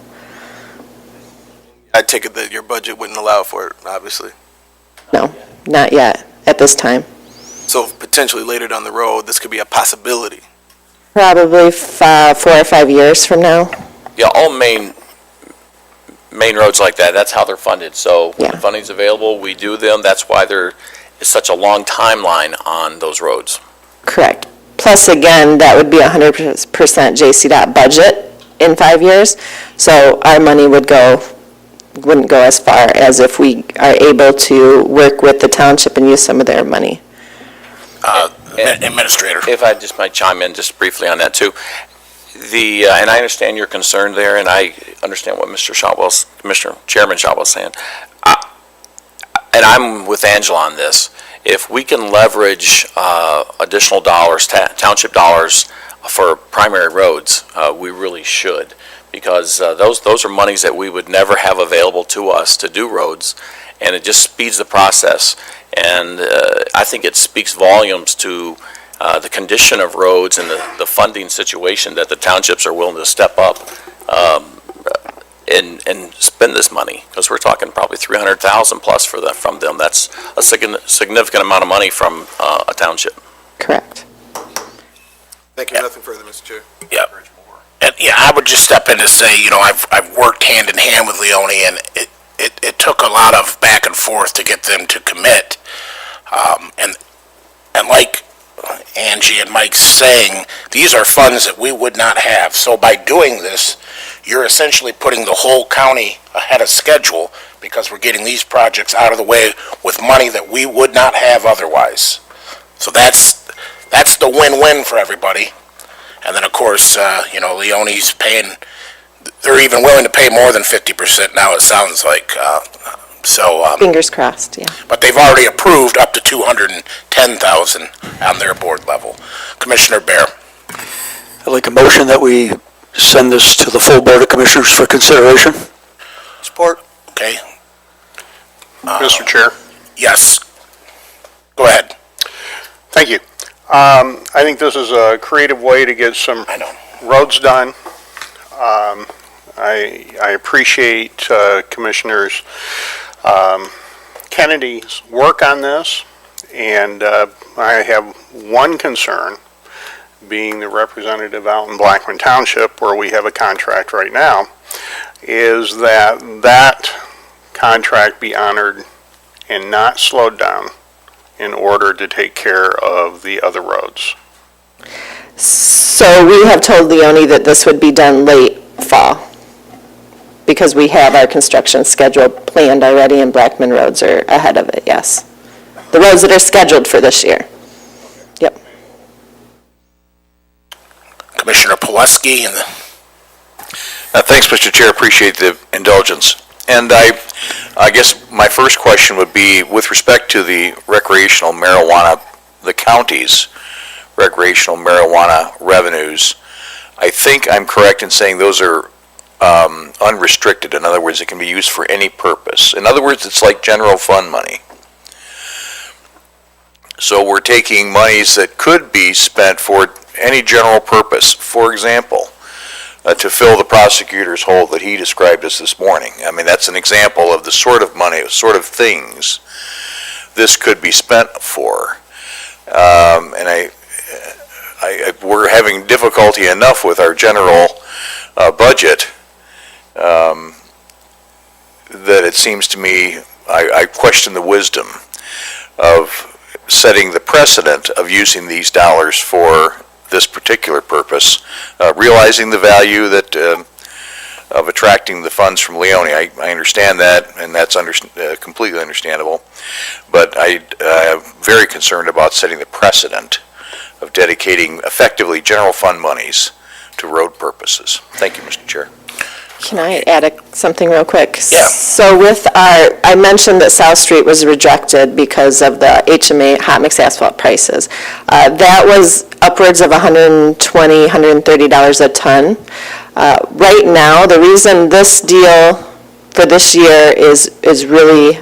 I take it that your budget wouldn't allow for it, obviously. No, not yet, at this time. So potentially later down the road, this could be a possibility. Probably 4 or 5 years from now. Yeah, all main roads like that, that's how they're funded. So when the Yeah. funding's available, we do them. That's why there is such a long timeline on those roads. Correct. Plus, again, that would be 100% JC.budget budget in 5 years. So our money wouldn't go as far as if we are able to work with the township and use some of their money. Administrator. If I just might chime in just briefly on that too. And I understand your concern there, and I understand what Commissioner Chairman Shotwell's saying. And I'm with Angela on this. If we can leverage additional dollars, township dollars for primary roads, we really should. Because those are monies that we would never have available to us to do roads, and it just speeds the process. And I think it speaks volumes to the condition of roads and the funding situation that the townships are willing to step up and spend this money, because we're talking probably $300,000 plus from them. That's a significant amount of money from a township. Correct. Thank you. Nothing further, Mr. Chair. Yeah. And, I would just step in to say, I've worked hand in hand with Leone, and it took a lot of back and forth to get them to commit. And like Angie and Mike's saying, these are funds that we would not have. So by doing this, you're essentially putting the whole county ahead of schedule, because we're getting these projects out of the way with money that we would not have otherwise. So that's the win-win for everybody. And then, of course, Leone's paying, they're even willing to pay more than 50% now, it sounds like. Fingers crossed, yeah. But they've already approved up to $210,000 on their board level. Commissioner Bear. I'd like a motion that we send this to the full Board of Commissioners for consideration. Support. Okay, Mr. Chair, yes. Go ahead. thank you. I think this is a creative way to get some I know. roads done. I appreciate Commissioners Kennedy's work on this, and I have one concern, being the representative out in Blackman Township, where we have a contract right now, is that contract be honored and not slowed down in order to take care of the other roads? So we have told Leone that this would be done late fall, because we have our construction schedule planned already, and Blackman roads are ahead of it, yes. The roads that are scheduled for this year. Yep. Commissioner Pulaski and Thanks, Mr. Chair, appreciate the indulgence. And I guess my first question would be, with respect to the recreational marijuana, the county's recreational marijuana revenues, I think I'm correct in saying those are unrestricted. In other words, it can be used for any purpose. In other words, it's like general fund money. So we're taking monies that could be spent for any general purpose. For example, to fill the prosecutor's hole that he described us this morning. I mean, that's an example of the sort of money, sort of things this could be spent for. And we're having difficulty enough with our general budget that it seems to me, I question the wisdom of setting the precedent of using these dollars for this particular purpose, realizing the value that of attracting the funds from Leone. I understand that, and that's completely understandable. But I'm very concerned about setting the precedent of dedicating effectively general fund monies to road purposes. Thank you, Mr. Chair. Can I add something real quick? Yeah. So with I mentioned that South Street was rejected because of the HMA hot mix asphalt prices. That was upwards of $120, $130 a ton. Right now, the reason this deal for this year is really,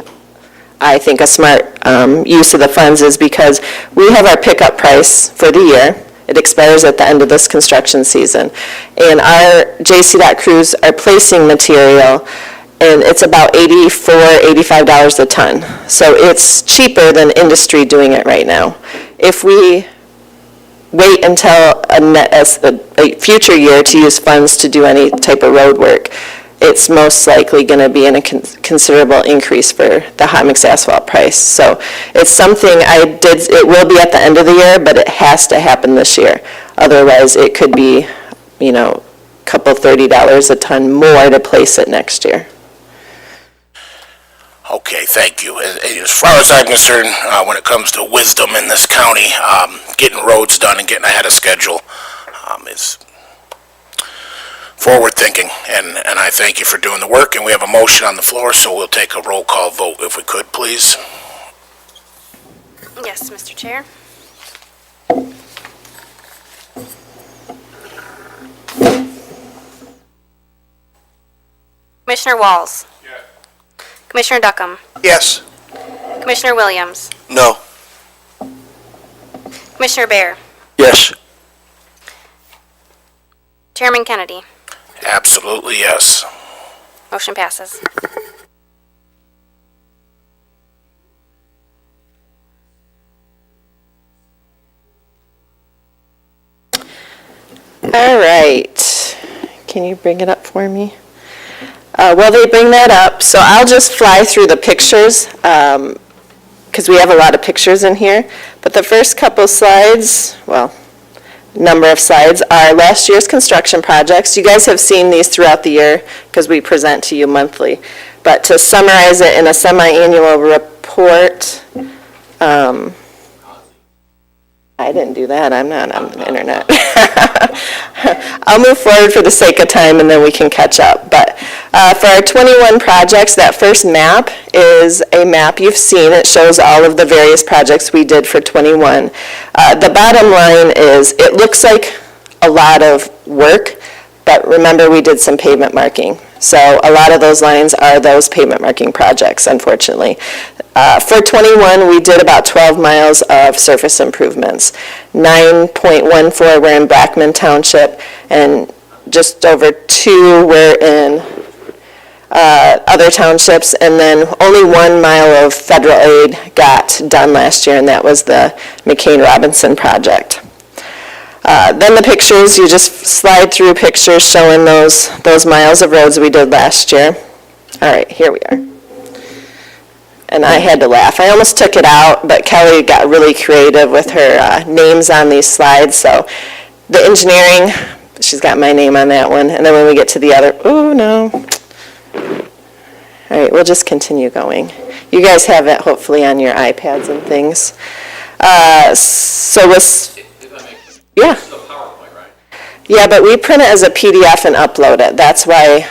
I think, a smart use of the funds is because we have our pickup price for the year. It expires at the end of this construction season. And our JCDOT crews are placing material, and it's about $84, $85 a ton. So it's cheaper than industry doing it right now. If we wait until a future year to use funds to do any type of road work, it's most likely going to be in a considerable increase for the hot mix asphalt price. So it's something it will be at the end of the year, but it has to happen this year. Otherwise, it could be, a couple $30 a ton more to place it next year. Okay, thank you. As far as I'm concerned, when it comes to wisdom in this county, getting roads done and getting ahead of schedule is forward thinking, and I thank you for doing the work, and we have a motion on the floor, so we'll take a roll call vote if we could, please. Yes, Mr. Chair. Commissioner Walls. Yes. Commissioner Duckham. Yes. Commissioner Williams. No. Commissioner Bear. Yes. Chairman Kennedy. Absolutely, yes. Motion passes. All right. Can you bring it up for me? Well, they bring that up, so I'll just fly through the pictures, because we have a lot of pictures in here. But the first couple slides, number of slides, are last year's construction projects. You guys have seen these throughout the year, because we present to you monthly. But to summarize it in a semi-annual report, I didn't do that. I'm not on the internet. I'll move forward for the sake of time, and then we can catch up. But for our 21 projects, that first map is a map you've seen. It shows all of the various projects we did for 21. The bottom line is it looks like a lot of work, but remember we did some pavement marking. So a lot of those lines are those pavement marking projects, unfortunately. For 21, we did about 12 miles of surface improvements. 9.14 were in Blackman Township, and just over 2 were in other townships, and then only 1 mile of federal aid got done last year, and that was the McCain-Robinson project. Then the pictures, you just slide through pictures showing those miles of roads we did last year. All right, here we are. and I had to laugh. I almost took it out, but Kelly got really creative with her names on these slides. So the engineering, she's got my name on that one. And then when we get to the other, oh, no. All right, we'll just continue going. You guys have it hopefully on your iPads and things. Yeah. Yeah, but we print it as a PDF and upload it. That's why.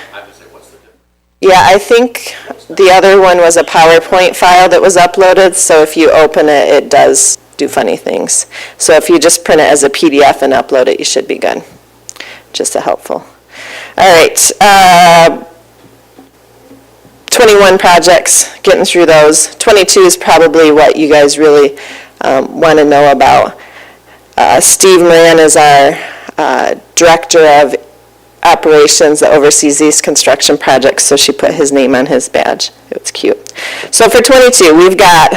Yeah, I think the other one was a PowerPoint file that was uploaded, so if you open it, it does do funny things. So if you just print it as a PDF and upload it, you should be good. Just a helpful. All right. 21 projects, getting through those. 22 is probably what you guys really want to know about. Steve Moran is our Director of Operations that oversees these construction projects, so she put his name on his badge. It was cute. So for 22, we've got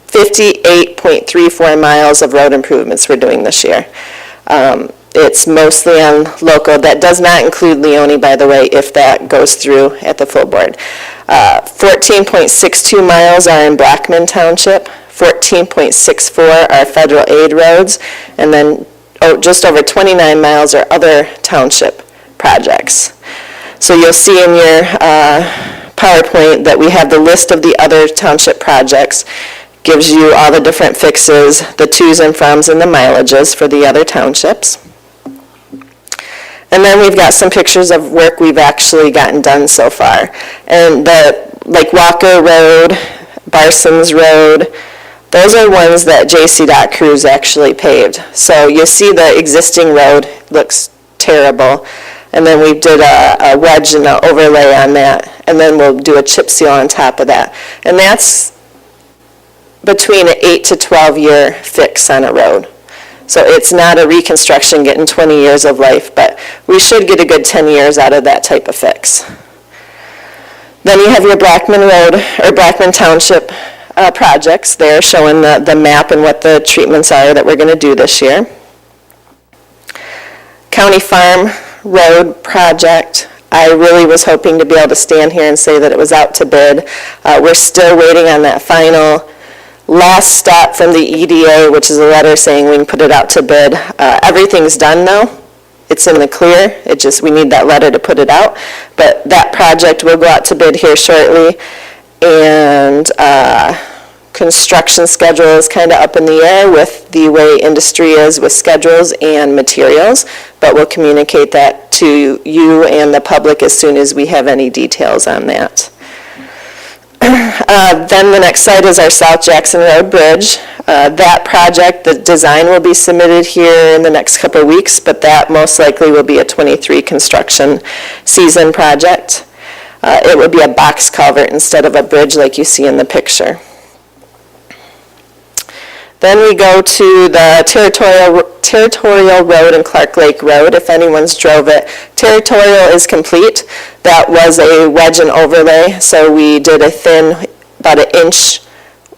58.34 miles of road improvements we're doing this year. It's mostly on local. That does not include Leone, by the way, if that goes through at the full board. 14.62 miles are in Blackman Township, 14.64 are federal aid roads, and then just over 29 miles are other township projects. So you'll see in your PowerPoint that we have the list of the other township projects. Gives you all the different fixes, the tos and froms and the mileages for the other townships. And then we've got some pictures of work we've actually gotten done so far. And like Walker Road, Barson's Road, those are ones that JC Crews actually paved. So you'll see the existing road looks terrible. And then we did a wedge and an overlay on that. And then we'll do a chip seal on top of that. And that's between an 8 to 12 year fix on a road. So it's not a reconstruction getting 20 years of life, but we should get a good 10 years out of that type of fix. Then you have your Blackman Road or Blackman Township projects there showing the map and what the treatments are that we're going to do this year. County Farm Road project. I really was hoping to be able to stand here and say that it was out to bid. We're still waiting on that final last step from the EDA, which is a letter saying we can put it out to bid. Everything's done though. It's in the clear. We need that letter to put it out. But that project will go out to bid here shortly. And construction schedule is kind of up in the air with the way industry is with schedules and materials. But we'll communicate that to you and the public as soon as we have any details on that. Then the next site is our South Jackson Road Bridge. That project, the design will be submitted here in the next couple of weeks, but that most likely will be a 23 construction season project. It would be a box culvert instead of a bridge like you see in the picture. Then we go to the Territorial Road and Clark Lake Road, if anyone's drove it. Territorial is complete. That was a wedge and overlay, so we did a thin, about an inch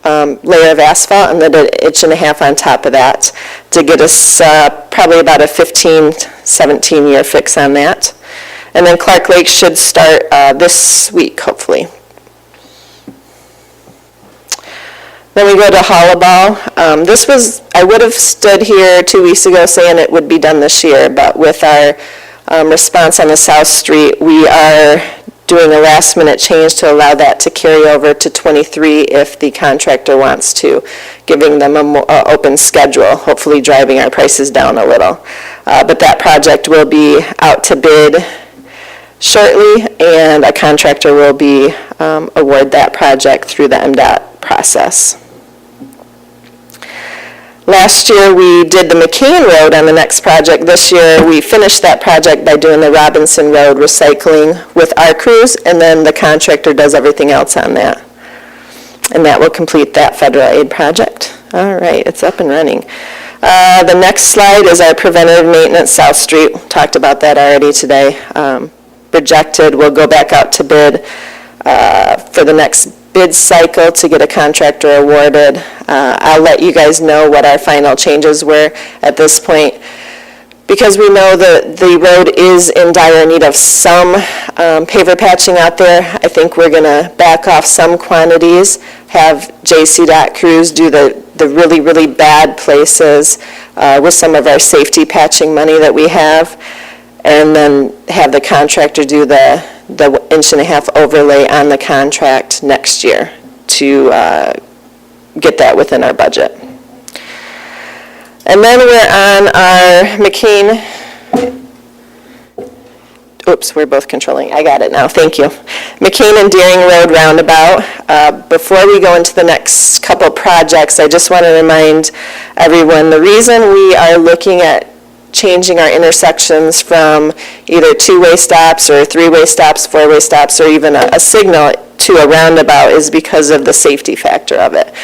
layer of asphalt and then an inch and a half on top of that to get us probably about a 15, 17 year fix on that. And then Clark Lake should start this week, hopefully. Then we go to Hollaball. I would have stood here 2 weeks ago saying it would be done this year, but with our response on the South Street, we are doing a last minute change to allow that to carry over to 23 if the contractor wants to, giving them an open schedule, hopefully driving our prices down a little. But that project will be out to bid shortly, and a contractor will be award that project through the MDOT process. Last year, we did the McCain Road on the next project. This year, we finished that project by doing the Robinson Road recycling with our crews, and then the contractor does everything else on that. And that will complete that federal aid project. All right, it's up and running. The next slide is our preventative maintenance South Street. Talked about that already today. Projected, we'll go back out to bid for the next bid cycle to get a contractor awarded. I'll let you guys know what our final changes were. At this point, because we know that the road is in dire need of some paver patching out there, I think we're going to back off some quantities, have JCDOT crews do the really, really bad places with some of our safety patching money that we have, and then have the contractor do the 1.5-inch overlay on the contract next year to get that within our budget. And then we're on our McCain, oops, we're both controlling, I got it now, thank you. McCain and Deering Road roundabout. Before we go into the next couple projects, I just want to remind everyone, the reason we are looking at changing our intersections from either two-way stops or three-way stops, four-way stops, or even a signal to a roundabout is because of the safety factor of it.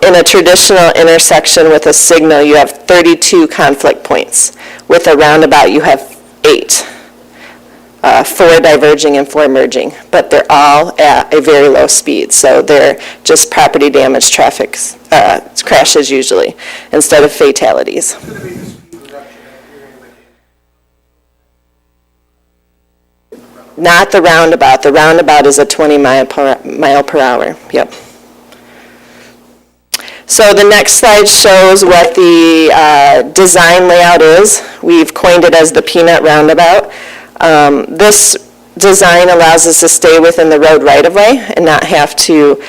In a traditional intersection with a signal, you have 32 conflict points. With a roundabout, you have 8. 4 diverging and 4 merging, but they're all at a very low speed, so they're just property damage traffic crashes usually, instead of fatalities. Not the roundabout. The roundabout is a 20 mile per hour. Yep. So the next slide shows what the design layout is. We've coined it as the peanut roundabout. This design allows us to stay within the road right-of-way and not have to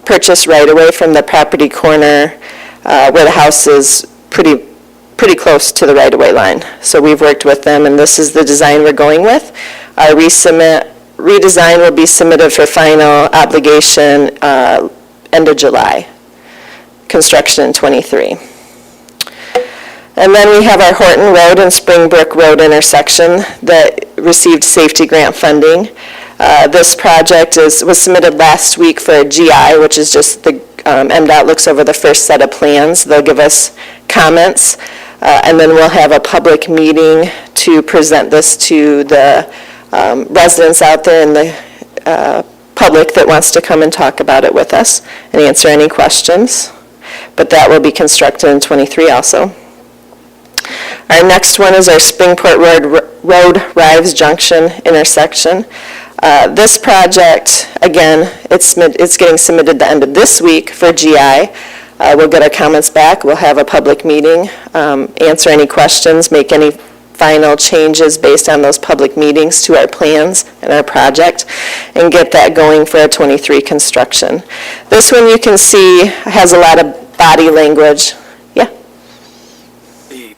purchase right-of-way from the property corner where the house is pretty close to the right-of-way line. So we've worked with them, and this is the design we're going with. Our redesign will be submitted for final obligation end of July. Construction in *23. And then we have our Horton Road and Springbrook Road intersection that received safety grant funding. This project was submitted last week for a GI, which is just the MDOT looks over the first set of plans. They'll give us comments, and then we'll have a public meeting to present this to the residents out there and the public that wants to come and talk about it with us and answer any questions. But that will be constructed in '23 also. Our next one is our Springport Road Rives Junction intersection. This project, again, it's getting submitted the end of this week for GI. We'll get our comments back. We'll have a public meeting, answer any questions, make any final changes based on those public meetings to our plans and our project, and get that going for a '23 construction. This one you can see has a lot of body language. Yeah. The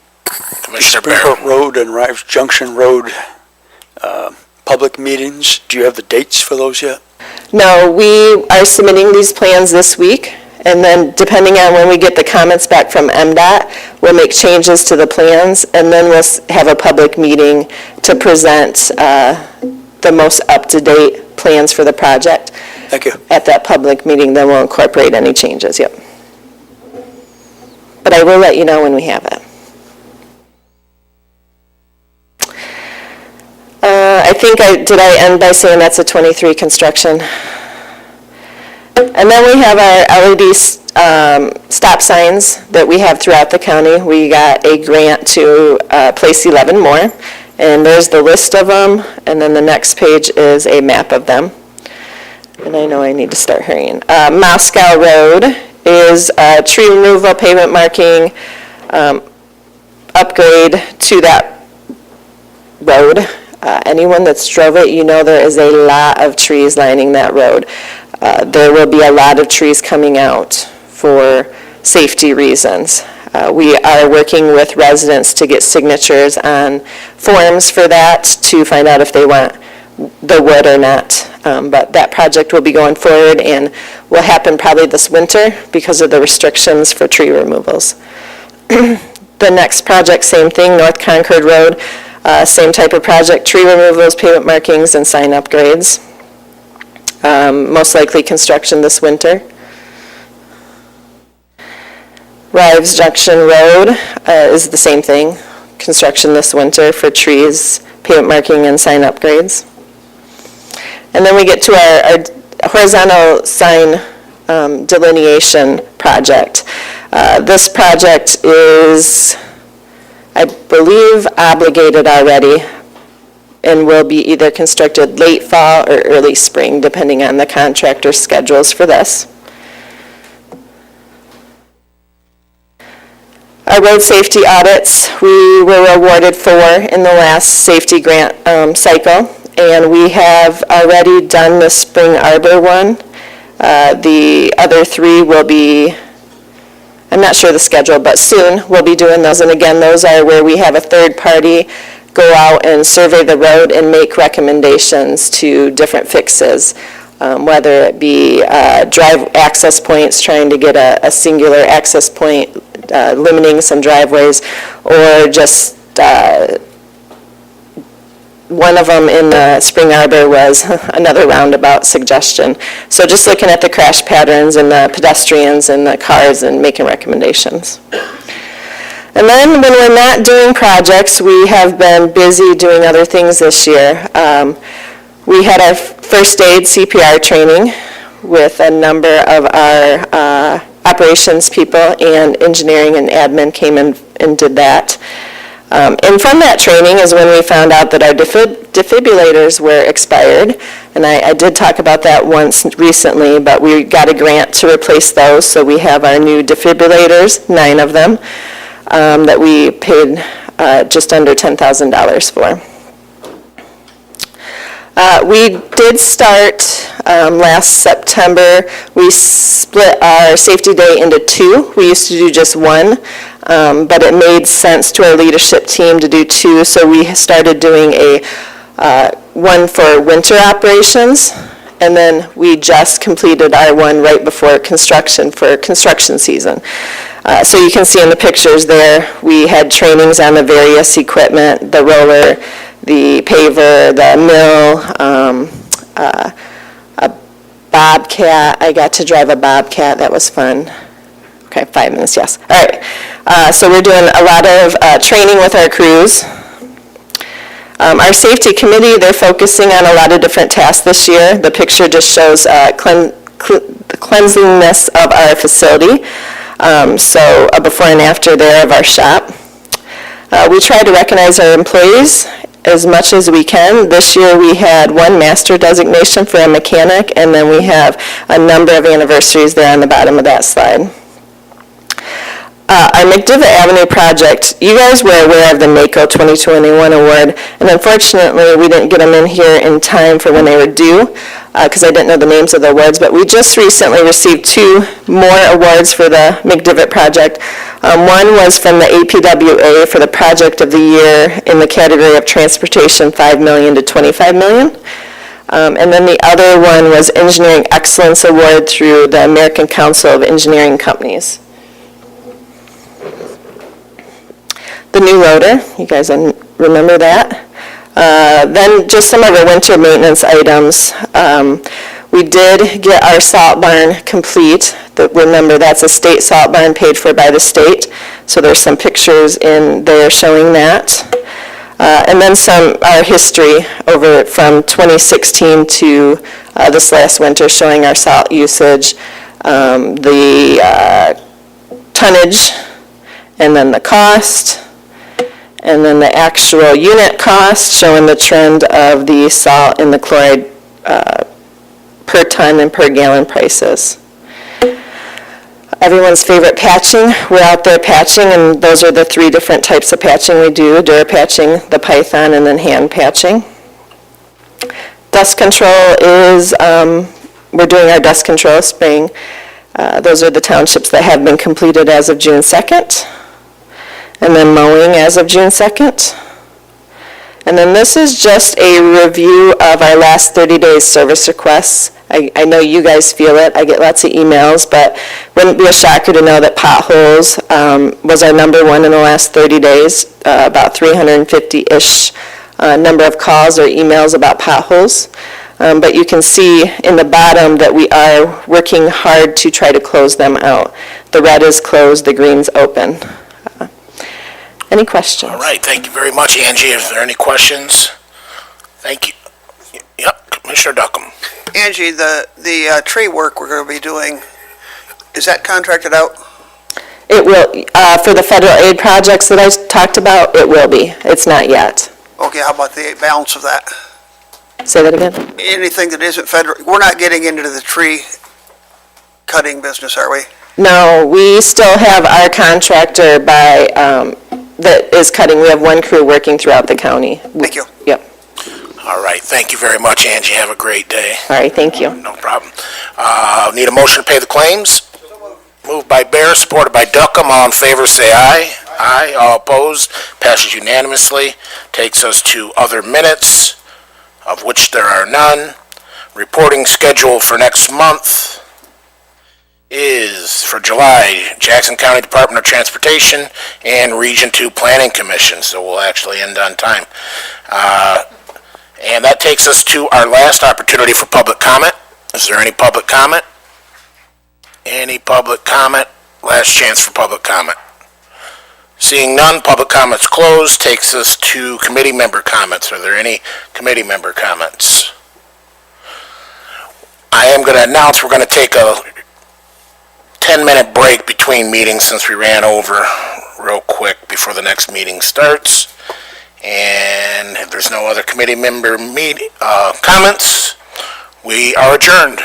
Commissioner Bear. Springport Road and Rives Junction Road public meetings, do you have the dates for those yet? No, we are submitting these plans this week, and then depending on when we get the comments back from MDOT, we'll make changes to the plans, and then we'll have a public meeting to present the most up-to-date plans for the project. Thank you. At that public meeting, then we'll incorporate any changes, yep. But I will let you know when we have it. I think did I end by saying that's a '23 construction? And then we have our LED stop signs that we have throughout the county. We got a grant to place 11 more, and there's the list of them, and then the next page is a map of them. And I know I need to start hurrying. Moscow Road is a tree removal, pavement marking, upgrade to that road. Anyone that's drove it, you know there is a lot of trees lining that road. There will be a lot of trees coming out for safety reasons. We are working with residents to get signatures on forms for that to find out if they want the wood or not. But that project will be going forward and will happen probably this winter because of the restrictions for tree removals. The next project, same thing, North Concord Road. Same type of project, tree removals, pavement markings, and sign upgrades. Most likely construction this winter. Rives Junction Road is the same thing, construction this winter for trees, pavement marking, and sign upgrades. And then we get to our horizontal sign delineation project. This project is I believe, obligated already and will be either constructed late fall or early spring, depending on the contractor's schedules for this. Our road safety audits, we were awarded 4 in the last safety grant cycle, and we have already done the Spring Arbor one. The other 3 will be, I'm not sure the schedule, but soon we'll be doing those. And again, those are where we have a third party go out and survey the road and make recommendations to different fixes, whether it be drive access points, trying to get a singular access point, limiting some driveways, or just one of them in the Spring Arbor was another roundabout suggestion. So just looking at the crash patterns and the pedestrians and the cars and making recommendations. And then when we're not doing projects, we have been busy doing other things this year. We had our first aid CPR training with a number of our operations people, and engineering and admin came in and did that. And from that training is when we found out that our defibrillators were expired. And I did talk about that once recently, but we got a grant to replace those. So we have our new defibrillators, 9 of them, that we paid just under $10,000 for. We did start last September. We split our safety day into 2. We used to do just 1, but it made sense to our leadership team to do 2, so we started doing a one for winter operations, and then we just completed our one right before construction for construction season. So you can see in the pictures there, we had trainings on the various equipment, the roller, the paver, the mill, a bobcat. I got to drive a bobcat. That was fun. Okay, 5 minutes, yes. All right. So we're doing a lot of training with our crews. Our safety committee, they're focusing on a lot of different tasks this year. The picture just shows the cleanliness of our facility. So a before and after there of our shop. We try to recognize our employees as much as we can. This year we had 1 master designation for a mechanic, and then we have a number of anniversaries there on the bottom of that slide. Our McDivitt Avenue project, you guys were aware of the NACO 2021 award, and unfortunately we didn't get them in here in time for when they were due, because I didn't know the names of the awards, but we just recently received 2 more awards for the McDivitt project. One was from the APWA for the project of the year in the category of transportation, $5 million to $25 million. And then the other one was Engineering Excellence Award through the American Council of Engineering Companies. The new loader, you guys remember that? Then just some of our winter maintenance items. We did get our salt barn complete. Remember, that's a state salt barn paid for by the state. So there's some pictures in there showing that. And then our history over from 2016 to this last winter, showing our salt usage, the tonnage, and then the cost, and then the actual unit cost, showing the trend of the salt and the chloride per ton and per gallon prices. Everyone's favorite patching, we're out there patching, and those are the 3 different types of patching we do: Dura patching, the Python, and then hand patching. Dust control is, we're doing our dust control spraying. Those are the townships that have been completed as of June 2nd. And then mowing as of June 2nd. And then this is just a review of our last 30 days service requests. I know you guys feel it. I get lots of emails, but wouldn't be a shocker to know that potholes was our number 1 in the last 30 days, about 350-ish number of calls or emails about potholes. But you can see in the bottom that we are working hard to try to close them out. The red is closed, the green's open. Any questions? All right, thank you very much, Angie. Is there any questions? Thank you. Yep, Commissioner Duckham. Angie, the tree work we're going to be doing, is that contracted out? It will, for the federal aid projects that I talked about, it will be. It's not yet. Okay, how about the balance of that? Say that again? Anything that isn't federal, we're not getting into the tree cutting business, are we? No, we still have our contractor that is cutting. We have one crew working throughout the county. Thank you. Yep. All right, thank you very much, Angie. Have a great day. All right, thank you. No problem. Need a motion to pay the claims? Moved by Bear, supported by Duckham. All in favor, say aye. Aye. All opposed? Passes unanimously. Takes us to other minutes, of which there are none. Reporting schedule for next month is for July, Jackson County Department of Transportation and Region 2 Planning Commission, so we'll actually end on time. And that takes us to our last opportunity for public comment. Is there any public comment? Any public comment? Last chance for public comment. Seeing none, public comments closed. Takes us to committee member comments. Are there any committee member comments? I am going to announce we're going to take a 10-minute break between meetings since we ran over real quick before the next meeting starts. And if there's no other committee member comments, we are adjourned.